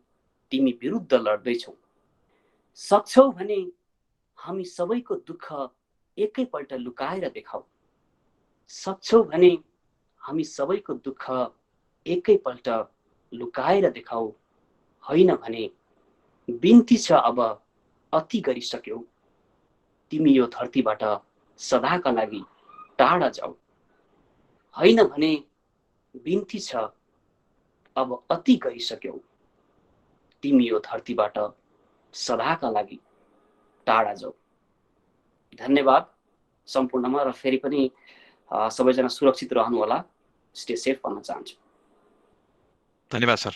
तिमी विरुद्ध लड्दैछौ। सक्छौ भने हामी सबैको दुःख एकैपल्ट लुकाएर देखाऊ। सक्छौ भने हामी सबैको दुःख एकैपल्ट लुकाएर देखाऊ। होइन भने बिन्ती छ अब अति गरिसक्यौ। तिमी यो धरतीबाट सदाका लागि टाढा जाऊ। होइन भने बिन्ती छ अब अति गरिसक्यौ। तिमी यो धरतीबाट सदाका लागि टाढा जाऊ। धन्यवाद सम्पूर्णमा। र फेरि पनि सबैजना सुरक्षित रहनुहोला। स्टे सेफ भन्न चाहन्छु। धन्यवाद सर।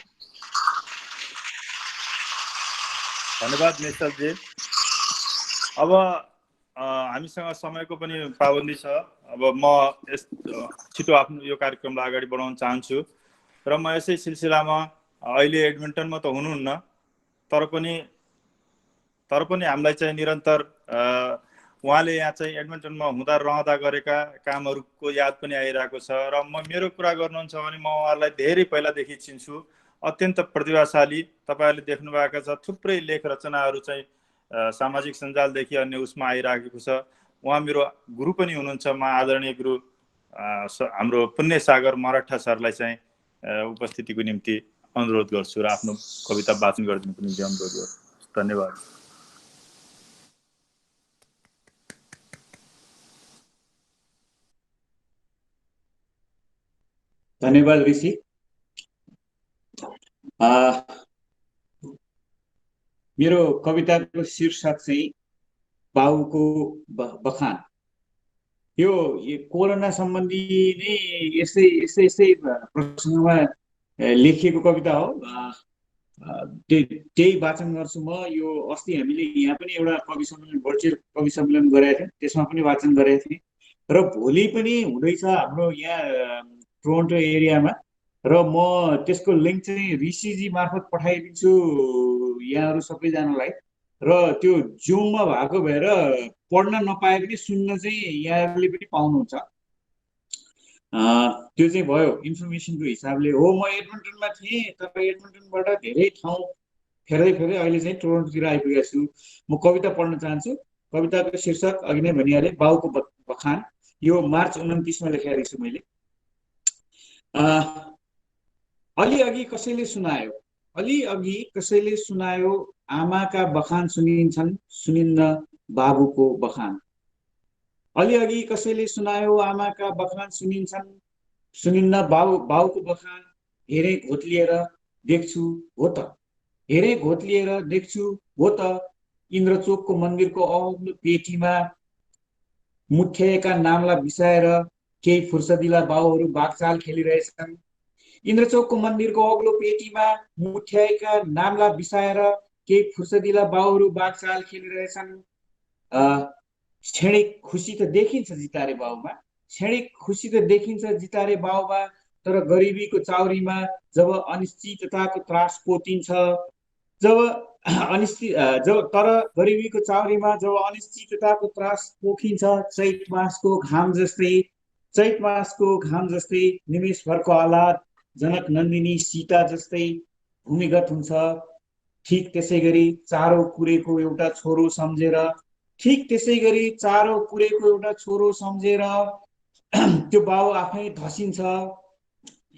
धन्यवाद निश्चलजी। अब हामीसँग समयको पनि पाबन्दी छ। अब म छिटो आफ्नो यो कार्यक्रमलाई अगाडि बढाउन चाहन्छु र म यसै सिलसिलामा अहिले एडमिन्टनमा त हुनुहुन्न, तर पनि हामीलाई चाहिँ निरन्तर उहाँले यहाँ चाहिँ एडमिन्टनमा रहँदा गरेका कामहरूको याद पनि आइरहेको छ। र मेरो कुरा गर्नुहुन्छ भने म उहाँलाई धेरै पहिलादेखि चिन्छु। अत्यन्त प्रतिभाशाली, तपाईँहरूले देख्नुभएको छ थुप्रै लेख रचनाहरू चाहिँ सामाजिक सञ्जालदेखि अन्य उसमा आइरहेको छ। उहाँ मेरो गुरु पनि हुनुहुन्छ। म आदरणीय गुरु हाम्रो पुण्य सागर मराठा सरलाई चाहिँ उपस्थितिको निम्ति अनुरोध गर्छु र आफ्नो कविता वाचन गरिदिनुको निम्ति अनुरोध गर्छु। धन्यवाद। धन्यवाद ऋषि। मेरो कविताको शीर्षक चाहिँ बाबुको बखान। यो कोरोना सम्बन्धी नै यस्तै प्रसङ्गमा लेखिएको कविता हो। त्यही वाचन गर्छु म। यो अस्ति हामीले यहाँ पनि एउटा कवि सम्मेलन, भर्चुअल कवि सम्मेलन गरेका थियौँ, त्यसमा पनि वाचन गरेका थिएँ। र भोलि पनि हुँदैछ हाम्रो यहाँ टोरन्टो एरियामा। र म त्यसको लिङ्क चाहिँ ऋषिजी मार्फत पठाइदिन्छु यहाँहरू सबैजनालाई। र त्यो जुममा भएको भएर पढ्न नपाए पनि सुन्न चाहिँ यहाँहरूले पनि पाउनुहुन्छ। त्यो चाहिँ भयो इन्फर्मेसनको हिसाबले हो। म एडमन्टनमा थिएँ, तर एडमन्टनबाट धेरै ठाउँ फेर्दै अहिले चाहिँ टोरन्टोतिर आइपुगेको छु। म कविता पढ्न चाहन्छु। कविताको शीर्षक अघि नै भनिहालेँ, बाबुको बखान। यो मार्च 29मा लेखेको छु मैले। अलिअघि कसैले सुनायो आमाका बखान सुनिन्छन्, सुनिन्न बाबुको बखान। अलिअघि कसैले सुनायो आमाका बखान सुनिन्छन्, सुनिन्न बाबुको बखान। हेरे घोत्लिएर देख्छु हो त, हेरे घोत्लिएर देख्छु हो त, इन्द्रचोकको मन्दिरको अग्लो पेटीमा मुठ्याएका नामलाई बिसाएर केही फुर्सदिला बाबुहरू बाघचाल खेलिरहेछन्। इन्द्रचोकको मन्दिरको अग्लो पेटीमा मुठ्याएका नामलाई बिसाएर केही फुर्सदिला बाबुहरू बाघचाल खेलिरहेछन्। क्षणिक खुसी त देखिन्छ जितारे बाबुमा, क्षणिक खुसी त देखिन्छ जितारे बाबुमा, तर गरिबीको चाउरीमा जब अनिश्चितताको त्रास पोतिन्छ, तर गरिबीको चाउरीमा जब अनिश्चितताको त्रास पोखिन्छ, चैत मासको घाम जस्तै निमेषभरको आह्लाद जनक नन्दिनी सीता जस्तै भूमिगत हुन्छ। ठिक त्यसै गरी चारो कुरेको एउटा छोरो सम्झेर त्यो बाबु आफै धसिन्छ।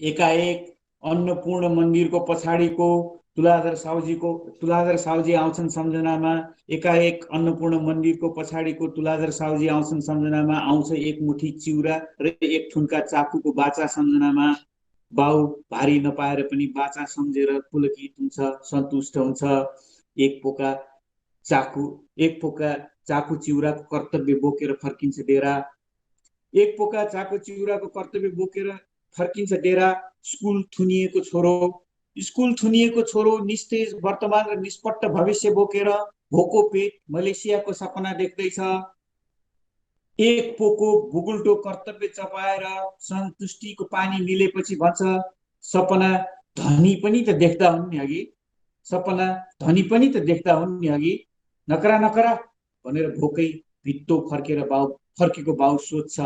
एकाएक अन्नपूर्ण मन्दिरको पछाडिको तुलाधर साउजी आउँछन् सम्झनामा। एकाएक अन्नपूर्ण मन्दिरको पछाडिको तुलाधर साउजी आउँछन् सम्झनामा। आउँछ एक मुठी चिउरा र एक थुन्का चाकुको बाचा सम्झनामा। बाउ भारी नपाएर पनि बाचा सम्झेर पुलकित हुन्छ, सन्तुष्ट हुन्छ। एक पोका चाकु चिउराको कर्तव्य बोकेर फर्किन्छ डेरा। स्कुल थुनिएको छोरो निस्तेज वर्तमान र निष्पट्ट भविष्य बोकेर भोको पेट मलेसियाको सपना देख्दैछ। एक पोको भुगुल्टो कर्तव्य चपाएर सन्तुष्टिको पानी मिलेपछि भन्छ, सपना धनी पनि त देख्दा हुन् नि अघि। नकरा भनेर भोकै भित्तो फर्केको बाउ सोध्छ,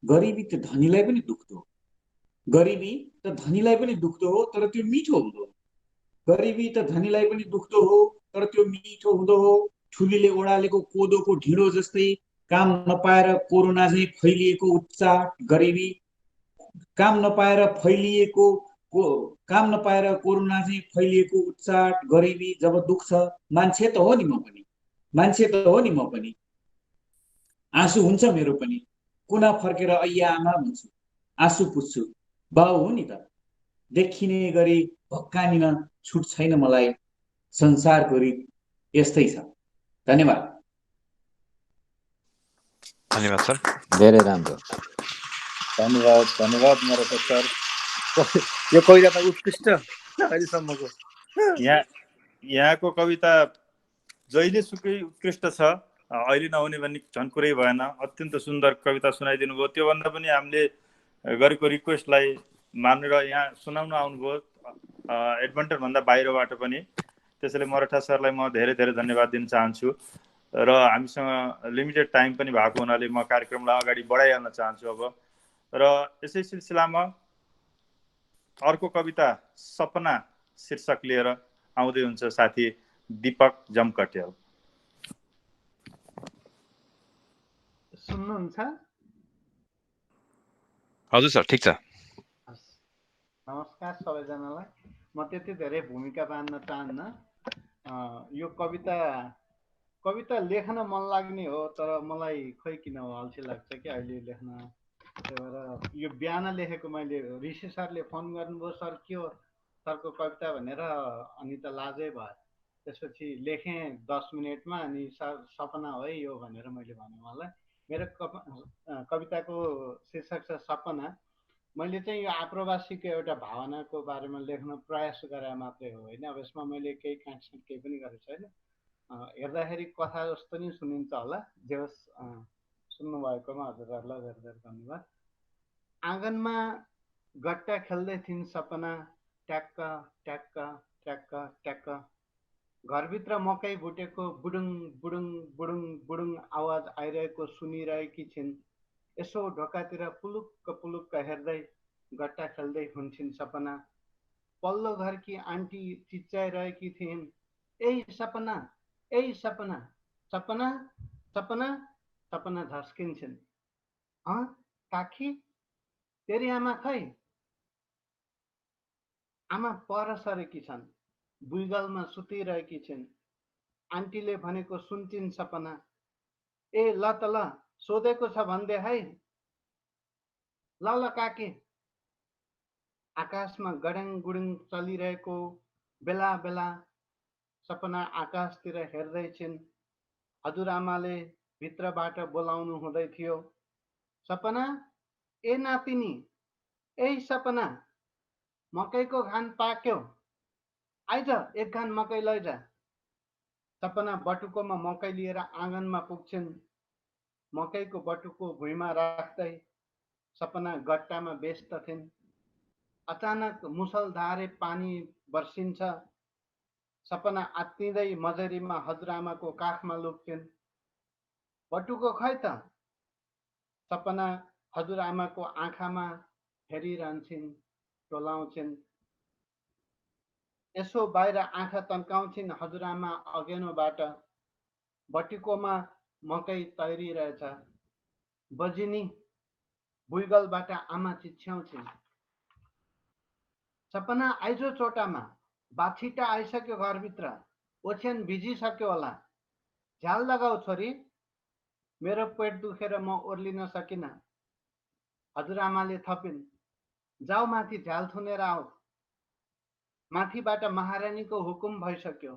गरिबी त धनीलाई पनि दुख्दो हो, तर त्यो मिठो हुँदो। गरिबी त धनीलाई पनि दुख्दो हो, तर त्यो मिठो हुँदो हो। ठुलीले ओडालेको कोदोको ढिँडो जस्तै काम नपाएर कोरोना चाहिँ फैलिएको उच्चाट गरिबी, काम नपाएर फैलिएको काम नपाएर कोरोना चाहिँ फैलिएको उच्चाट गरिबी जब दुख्छ, मान्छे त हो नि म पनि, मान्छे त हो नि म पनि, आँसु हुन्छ मेरो पनि। कुना फर्केर ऐया आमा भन्छु, आँसु पुस्छु, बाउ हो नि त। देखिने गरी भक्कानिन छुट छैन मलाई, संसारको रीत यस्तै छ। धन्यवाद। धन्यवाद सर। धेरै राम्रो। धन्यवाद धन्यवाद मरकर सर। यो कविता त उत्कृष्ट अहिलेसम्मको। यहाँको कविता जहिले सुकै उत्कृष्ट छ, अहिले नहुने भन्ने झन् कुरै भएन। अत्यन्त सुन्दर कविता सुनाइदिनु भयो। त्योभन्दा पनि हामीले गरेको रिक्वेस्टलाई मानेर यहाँ सुनाउन आउनुभयो एडभन्टर भन्दा बाहिरबाट पनि। त्यसैले मरठा सरलाई म धेरै धेरै धन्यवाद दिन चाहन्छु। र हामीसँग लिमिटेड टाइम पनि भएको हुनाले म कार्यक्रमलाई अगाडि बढाइहाल्न चाहन्छु अब। र यसै सिलसिलामा अर्को कविता सपना शीर्षक लिएर आउँदै हुन्छ साथी दीपक जमकट्याल। सुन्नुहुन्छ? हजुर सर, ठिक छ। नमस्कार सबैजनालाई। म त्यति धेरै भूमिका बाँध्न चाहन्न। यो कविता लेख्न मन लाग्ने हो, तर मलाई खोइ किन अल्छी लाग्छ कि अहिले लेख्न। त्यही भएर यो बिहान लेखेको मैले, ऋषि सरले फोन गर्नुभयो, सर के हो सरको कविता भनेर, अनि त लाजै भयो। त्यसपछि लेखेँ 10 मिनटमा, अनि सर सपना हो है यो भनेर मैले भने उहाँलाई। मेरो कविताको शीर्षक छ सपना। मैले चाहिँ यो आप्रवासीको एउटा भावनाको बारेमा लेख्न प्रयास गरे मात्रै हो होइन। अब यसमा मैले केही काटछाट केही पनि गरेको छैन। हेर्दाखेरि कथा जस्तो नि सुनिन्छ होला। जे होस्, सुन्नुभएकोमा हजुरहरूलाई धेरै धेरै धन्यवाद। आँगनमा गट्टा खेल्दै थिइन् सपना, ट्याक्क ट्याक्क ट्याक्क ट्याक्क। घरभित्र मकै भुटेको बुडुङ बुडुङ बुडुङ बुडुङ आवाज आइरहेको सुनिरहेकी छिन्। यसो ढोकातिर पुलुक्क पुलुक्क हेर्दै गट्टा खेल्दै हुन्छन् सपना। पल्लो घरकी आन्टी चिच्याइरहेकी थिइन्, ए सपना, ए सपना, सपना सपना। सपना झस्किन्छन्, काकी तेरी आमा खै? आमा पर सरेकी छन्, बुइगलमा सुतिरहेकी छिन्। आन्टीले भनेको सुन्छिन् सपना, ए ल त ल, सोधेको छ भन्दे है। ल ल काकी। आकाशमा गडङ गुडुङ चलिरहेको बेला बेला सपना आकाशतिर हेर्दैछिन्। हजुरआमाले भित्रबाट बोलाउनु हुँदै थियो, सपना ए नातिनी, ए सपना, मकैको घान पाक्यो, आइज एक घान मकै लैजा। सपना बटुकोमा मकै लिएर आँगनमा पुग्छिन्। मकैको बटुको भुइँमा राख्दै सपना गट्टामा व्यस्त थिइन्। अचानक मुसलधारे पानी बर्सिन्छ। सपना आत्तिँदै मजरीमा हजुरआमाको काखमा लुक्छिन्। बटुको खै त? सपना हजुरआमाको आँखामा हेरिरहन्छन्, टोलाउँछिन्। यसो बाहिर आँखा तन्काउँछिन् हजुरआमा अघेनोबाट। बटुकोमा मकै तैरिरहेछ। बजिनी, बुइगलबाट आमा चिच्याउँछिन्, सपना आइजो चोटामा, बाछिटा आइसक्यो घरभित्र, ओछ्यान भिजिसक्यो होला, झ्याल लगाऊ छोरी, मेरो पेट दुखेर म ओर्लिन सकिनँ। हजुरआमाले थपिन्, जाऊ माथि झ्याल थुनेर आऊ, माथिबाट महारानीको हुकुम भइसक्यो।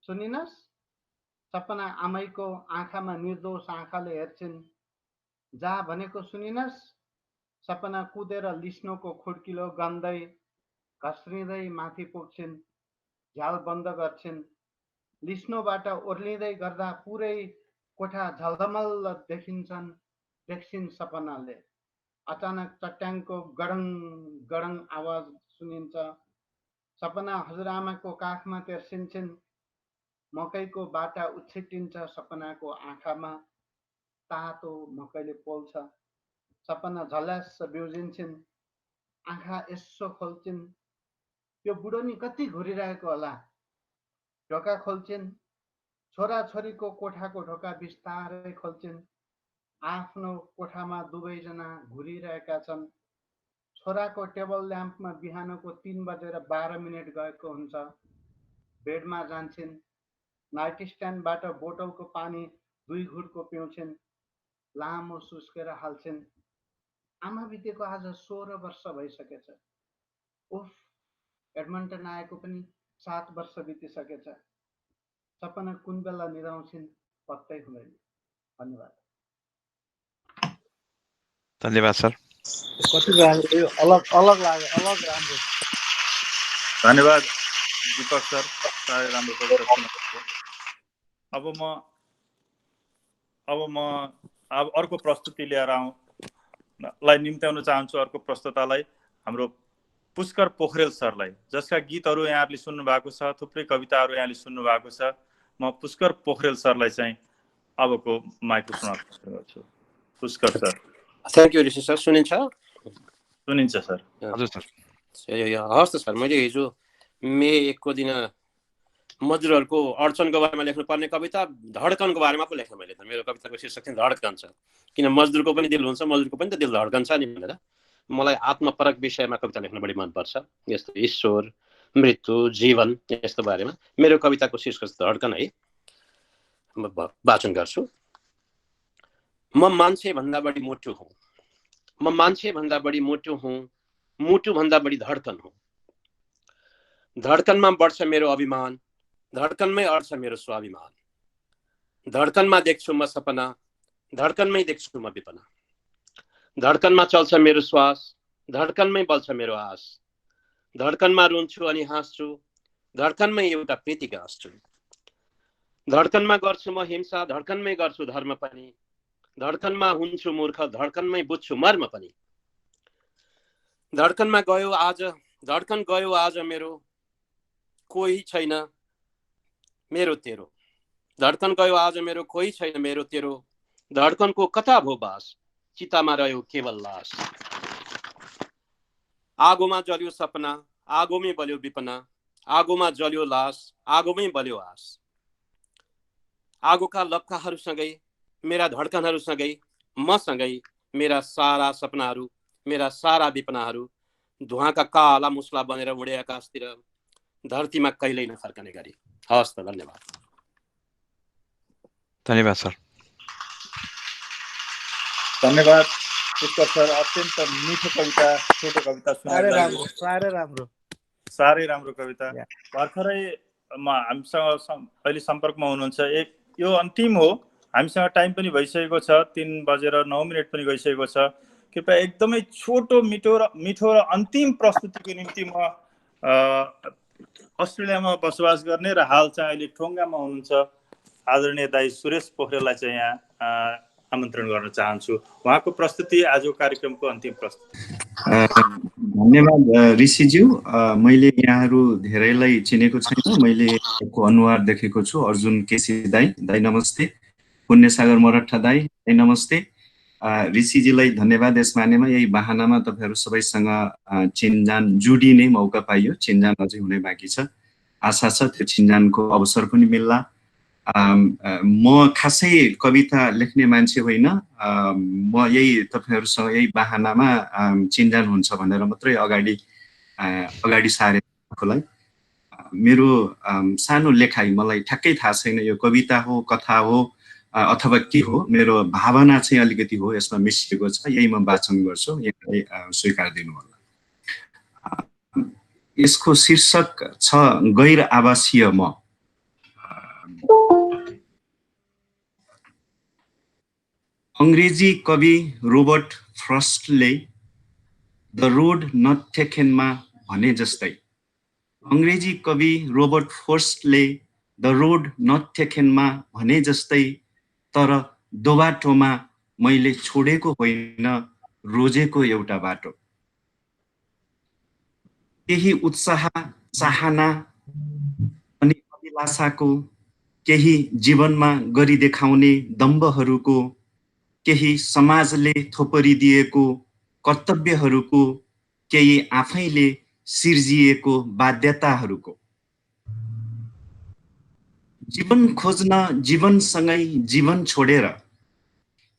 सुनिनस्? सपना आमैको आँखामा निर्दोष आँखाले हेर्छिन्। जा भनेको सुनिनस्? सपना कुदेर लिस्नोको खुड्किलो गन्दै घस्रिँदै माथि पुग्छिन्। झ्याल बन्द गर्छिन्। लिस्नोबाट ओर्लिँदै गर्दा पुरै कोठा झलझमल देख्छिन् सपनाले। अचानक चट्याङको गडङ गडङ आवाज सुनिन्छ। सपना हजुरआमाको काखमा तेर्सिन्छन्। मकैको बाटा उछिटिन्छ सपनाको आँखामा। तातो मकैले पोल्छ। सपना झल्यास बिउजिन्छन्। आँखा यसो खोल्छिन्। त्यो बुढो नि कति घुरिरहेको होला। ढोका खोल्छिन्, छोराछोरीको कोठाको ढोका बिस्तारै खोल्छिन्। आफ्नो कोठामा दुवैजना घुरिरहेका छन्। छोराको टेबल ल्याम्पमा बिहानको 3:12 गएको हुन्छ। बेडमा जान्छन्, नाइट स्ट्यान्डबाट बोतलको पानी 2 घुटको पिउँछिन्, लामो सुस्केर हाल्छिन्। आमा बितेको आज 16 वर्ष भइसकेछ। उफ, एडमन्टन आएको पनि 7 वर्ष बितिसकेछ। सपना कुन बेला निदाउँछिन् पत्तै हुँदैन। धन्यवाद। धन्यवाद सर। कति राम्रो, यो अलग अलग लाग्यो, अलग राम्रो। धन्यवाद दीपक सर, साह्रै राम्रो कविता सुनाउनुभयो। अब अर्को प्रस्तुति लिएर लाई निम्त्याउन चाहन्छु। अर्को प्रस्तुतालाई हाम्रो पुष्कर पोखरेल सरलाई, जसका गीतहरू यहाँहरूले सुन्नु भएको छ, थुप्रै कविताहरू यहाँले सुन्नु भएको छ। म पुष्कर पोखरेल सरलाई चाहिँ अबको माइक्रो समाप्त गर्छु। Pushkar sir. Thank you Rishi sir. सुनिन्छ? सुनिन्छ सर। हजुर सर। हस् त सर, मैले हिजो मे 1 को दिन मजदुरहरूको अडचनको बारेमा लेख्नुपर्ने कविता धड्कनको बारेमा पो लेखेँ मैले त। मेरो कविताको शीर्षक चाहिँ धड्कन छ, किन मजदुरको पनि दिल हुन्छ, मजदुरको पनि त दिल धड्कन्छ नि भनेर। मलाई आत्मपरक विषयमा कविता लेख्न बढी मनपर्छ, यस्तो ईश्वर, मृत्यु, जीवन यस्तो बारेमा। मेरो कविताको शीर्षक धड्कन है, म वाचन गर्छु। म मान्छे भन्दा बढी मोटु हुँ, म मान्छे भन्दा बढी मोटु हुँ, मुटु भन्दा बढी धड्कन हुँ। धड्कनमा बढ्छ मेरो अभिमान, धड्कनमै अड्छ मेरो स्वाभिमान। धड्कनमा देख्छु म सपना, धड्कनमै देख्छु म विपना। धड्कनमा चल्छ मेरो श्वास, धड्कनमै बल्छ मेरो आस। धड्कनमा रुन्छु अनि हाँस्छु, धड्कनमै एउटा प्रीति गाँस्छु। धड्कनमा गर्छु म हिंसा, धड्कनमै गर्छु धर्म पनि। धड्कनमा हुन्छु मूर्ख, धड्कनमै बुझ्छु मर्म पनि। धड्कनमा गयो आज, धड्कन गयो आज मेरो, कोही छैन मेरो तेरो। धड्कन गयो आज मेरो, कोही छैन मेरो तेरो। धड्कनको कता भो बास, चितामा रह्यो केवल लास। आगोमा जल्यो सपना, आगोमै बल्यो विपना। आगोमा जल्यो लास, आगोमै बल्यो आस। आगोका लपकाहरूसँगै मेरा धड्कनहरूसँगै मसँगै मेरा सारा सपनाहरू, मेरा सारा विपनाहरू धुवाका काला मुस्ला बनेर उडे आकाशतिर, धरतीमा कहिल्यै नफर्कने गरी। हवस् त, धन्यवाद। धन्यवाद सर। धन्यवाद पुष्कर सर। अत्यन्त मिठो कविता, छोटो कविता सुनाउनु, साह्रै राम्रो कविता। भर्खरै हामीसँग अहिले सम्पर्कमा हुनुहुन्छ यो अन्तिम हो। हामीसँग टाइम पनि भइसकेको छ, 3:09 पनि गइसकेको छ। कृपया एकदमै छोटो मिठो र अन्तिम प्रस्तुतिको निम्ति म अस्ट्रेलियामा बसोबास गर्ने र हाल चाहिँ अहिले ठोङ्गामा हुनुहुन्छ आदरणीय दाई सुरेश पोखरेललाई चाहिँ यहाँ आमन्त्रण गर्न चाहन्छु। उहाँको प्रस्तुति आजको कार्यक्रमको अन्तिम प्रस्तुति। धन्यवाद ऋषिज्यू। मैले यहाँहरू धेरैलाई चिनेको छैन, मैले अनुहार देखेको छु। अर्जुन केसी दाई, दाई नमस्ते। पुण्यसागर मरठा दाई, दाई नमस्ते। ऋषिजीलाई धन्यवाद। यस मानेमा यही बहानामा तपाईँहरू सबैसँग चिनजान जुडिने मौका पाइयो। चिनजान अझै हुनै बाँकी छ, आशा छ त्यो चिनजानको अवसर पनि मिल्ला। म खासै कविता लेख्ने मान्छे होइन, म यही तपाईँहरूसँग यही बहानामा चिनजान हुन्छ भनेर मात्रै अगाडि सारेकोलाई। मेरो सानो लेखाइ, मलाई ठ्याक्कै थाहा छैन यो कविता हो, कथा हो अथवा के हो। मेरो भावना चाहिँ अलिकति हो यसमा मिसिएको छ, यही म वाचन गर्छु, यहाँले स्वीकार दिनु होला। यसको शीर्षक छ गैर आवासीय म। अंग्रेजी कवि रोबर्ट फ्रस्टले द रोड नट टेकनमा भने जस्तै, अंग्रेजी कवि रोबर्ट फ्रस्टले द रोड नट टेकनमा भने जस्तै, तर दोबाटोमा मैले छोडेको होइन, रोजेको एउटा बाटो। केही उत्साह, चाहना अनि अभिलाषाको, केही जीवनमा गरी देखाउने दम्बहरूको, केही समाजले थोपरिदिएको कर्तव्यहरूको, केही आफैले सिर्जिएको बाध्यताहरूको, जीवन खोज्न जीवनसँगै जीवन छोडेर,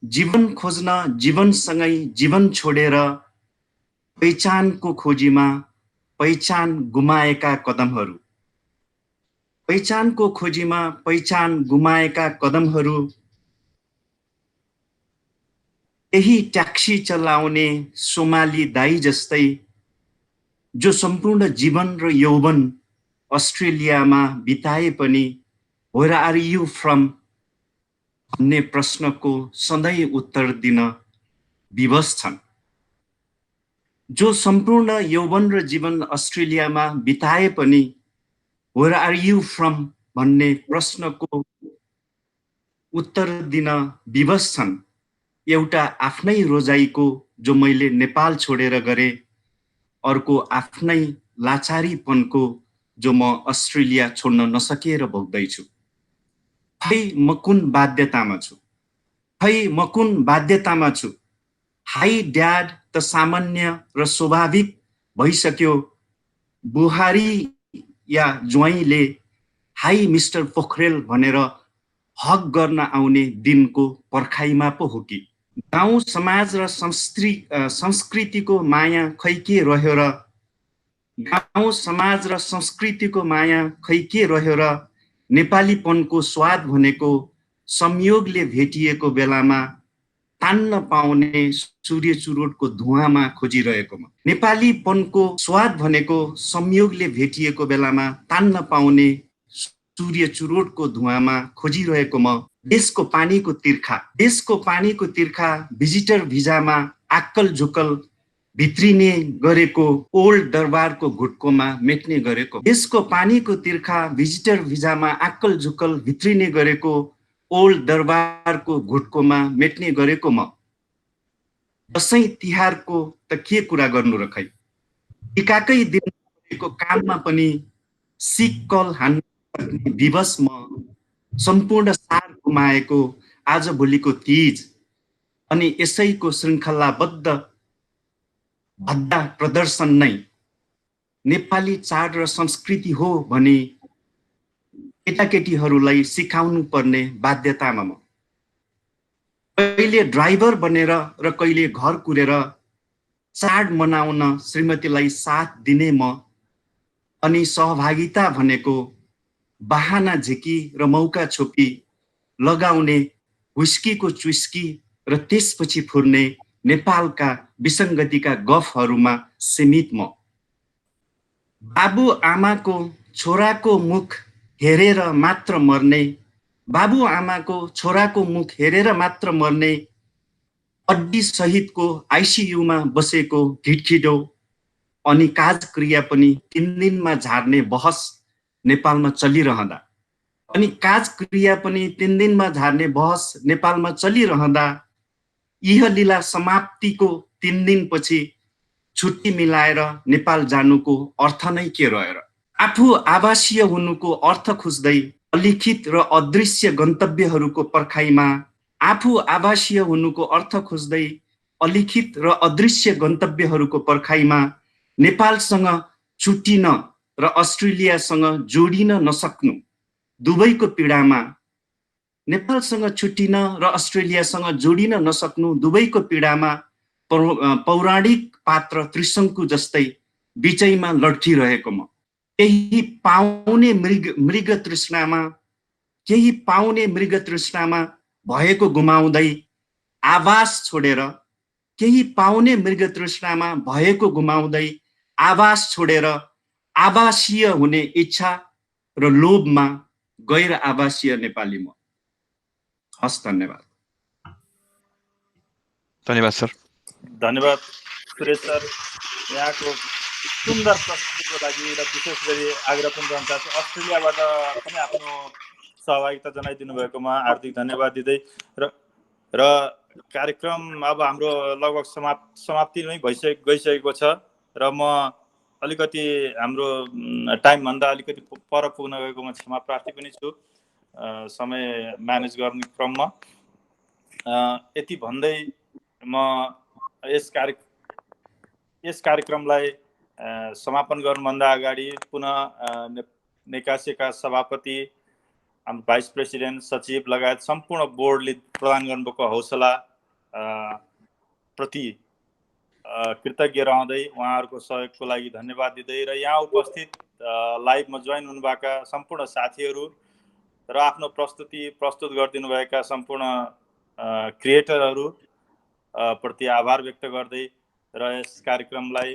जीवन खोज्न जीवनसँगै जीवन छोडेर पहिचानको खोजीमा पहिचान गुमाएका कदमहरू, पहिचानको खोजीमा पहिचान गुमाएका कदमहरू, यही ट्याक्सी चलाउने सोमाली दाई जस्तै जो सम्पूर्ण जीवन र यौवन अस्ट्रेलियामा बिताए पनि वेयर आर यु फ्रम भन्ने प्रश्नको सधैँ उत्तर दिन विवश छन्। जो सम्पूर्ण यौवन र जीवन अस्ट्रेलियामा बिताए पनि वेयर आर यु फ्रम भन्ने प्रश्नको उत्तर दिन विवश छन्। एउटा आफ्नै रोजाइको जो मैले नेपाल छोडेर गरे, अर्को आफ्नै लाचारीपनको जो म अस्ट्रेलिया छोड्न नसकेर भोग्दैछु। खै म कुन बाध्यतामा छु, खै म कुन बाध्यतामा छु। हाई ड्याड त सामान्य र स्वाभाविक भइसक्यो, बुहारी या ज्वाइँले हाई मिस्टर पोखरेल भनेर हक गर्न आउने दिनको पर्खाइमा पो हो कि। गाउँ समाज र संस्कृतिको माया खै के रह्यो र, गाउँ समाज र संस्कृतिको माया खै के रह्यो र, नेपालीपनको स्वाद भनेको संयोगले भेटिएको बेलामा तान्न पाउने सूर्य चुरोटको धुवाँमा खोजिरहेको म। नेपालीपनको स्वाद भनेको संयोगले भेटिएको बेलामा तान्न पाउने सूर्य चुरोटको धुवाँमा खोजिरहेको म। देशको पानीको तिर्खा, देशको पानीको तिर्खा भिजिटर भिजामा आक्कल झुक्कल भित्रिने गरेको ओल्ड दरबारको घुटकोमा मेट्ने गरेको। देशको पानीको तिर्खा भिजिटर भिजामा आक्कल झुक्कल भित्रिने गरेको ओल्ड दरबारको घुटकोमा मेट्ने गरेको म। दसैँ तिहारको त के कुरा गर्नु र खै, टिकाकै दिनको काममा पनि सिक्कल हान्न विवश म। सम्पूर्ण सार गुमाएको आजभोलिको तीज अनि यसैको श्रृङ्खलाबद्ध भद्दा प्रदर्शन नै नेपाली चाड र संस्कृति हो भने केटाकेटीहरूलाई सिकाउनु पर्ने बाध्यतामा म। कहिले ड्राइभर बनेर र कहिले घर कुरेर चाड मनाउन श्रीमतीलाई साथ दिने म। अनि सहभागिता भनेको बहाना झिकी र मौका छोपी लगाउने हुस्कीको चुस्की र त्यसपछि फुर्ने नेपालका विसङ्गतिका गफहरूमा सीमित म। बाबु आमाको छोराको मुख हेरेर मात्र मर्ने, बाबु आमाको छोराको मुख हेरेर मात्र मर्ने, अड्डी सहितको आइसियुमा बसेको घिटखिडो अनि काजक्रिया पनि 3 दिनमा झार्ने बहस नेपालमा चलिरहँदा, अनि काजक्रिया पनि 3 दिनमा झार्ने बहस नेपालमा चलिरहँदा यह लीला समाप्तिको 3 दिनपछि छुट्टी मिलाएर नेपाल जानुको अर्थ नै के रह्यो र। आफू आवासीय हुनुको अर्थ खोज्दै अलिखित र अदृश्य गन्तव्यहरूको पर्खाइमा, आफू आवासीय हुनुको अर्थ खोज्दै अलिखित र अदृश्य गन्तव्यहरूको पर्खाइमा नेपालसँग छुट्टिन र अस्ट्रेलियासँग जोडिन नसक्नु दुवैको पीडामा, नेपालसँग छुट्टिन र अस्ट्रेलियासँग जोडिन नसक्नु दुवैको पीडामा पौराणिक पात्र त्रिशङ्कु जस्तै बिचैमा लड्किरहेको म। केही पाउने मृग तृष्णामा, केही पाउने मृग तृष्णामा भएको गुमाउँदै आवास छोडेर, केही पाउने मृग तृष्णामा भएको गुमाउँदै आवास छोडेर आवासीय हुने इच्छा र लोभमा गैर आवासीय नेपाली म। हस्, धन्यवाद। धन्यवाद सर। धन्यवाद सुरेश सर, यहाँको सुन्दर प्रस्तुतिको लागि र विशेष गरी आग्रह पनि गर्न चाहन्छु अस्ट्रेलियाबाट पनि आफ्नो सहभागिता जनाइदिनु भएकोमा हार्दिक धन्यवाद दिँदै र कार्यक्रम अब हाम्रो लगभग समाप्ति नै गइसकेको छ र म अलिकति हाम्रो टाइमभन्दा अलिकति पर पुग्न गएकोमा क्षमा प्रार्थी पनि छु समय म्यानेज गर्ने क्रममा। यति भन्दै म यस कार्यक्रमलाई समापन गर्नुभन्दा अगाडि पुनः नेकासेका सभापति, हाम्रो भाइस प्रेसिडेन्ट, सचिव लगायत सम्पूर्ण बोर्डले प्रदान गर्नुभएको हौसला प्रति कृतज्ञ रहँदै उहाँहरूको सहयोगको लागि धन्यवाद दिँदै र यहाँ उपस्थित लाइभमा जोइन हुनुभएका सम्पूर्ण साथीहरू र आफ्नो प्रस्तुत गरिदिनुभएका सम्पूर्ण क्रिएटरहरू प्रति आभार व्यक्त गर्दै र यस कार्यक्रमलाई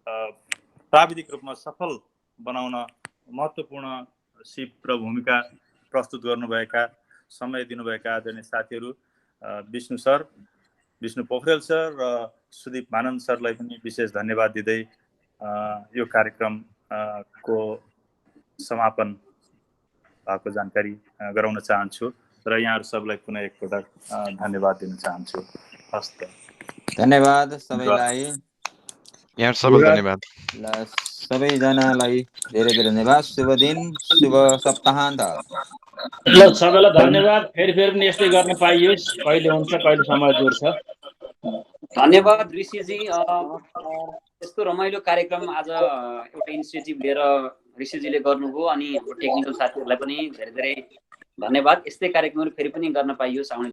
प्राविधिक रूपमा सफल बनाउन महत्त्वपूर्ण सिप र भूमिका प्रस्तुत गर्नुभएका, समय दिनुभएका आदरणीय साथीहरू विष्णु सर, विष्णु पोखरेल सर र सुदीप मानन्द सरलाई पनि विशेष धन्यवाद दिँदै यो कार्यक्रमको समापन भएको जानकारी गराउन चाहन्छु र यहाँहरू सबलाई पुनः एकपटक धन्यवाद दिन चाहन्छु। हस्त धन्यवाद सबैलाई। यहाँ सबैलाई धन्यवाद। ल सबैजनालाई धेरै धेरै धन्यवाद। शुभ दिन, शुभ सप्ताहान्त। ल सबैलाई धन्यवाद। फेरि पनि यस्तै गर्न पाइयोस्, कहिले हुन्छ कहिले समय जुर्छ। धन्यवाद ऋषिजी। यस्तो रमाइलो कार्यक्रम आज एउटा इनिसिएटिभ लिएर ऋषिजीले गर्नुभयो अनि हाम्रो टेक्निकल साथीहरूलाई पनि धेरै धेरै धन्यवाद। यस्तै कार्यक्रमहरू फेरि पनि गर्न पाइयोस् आउने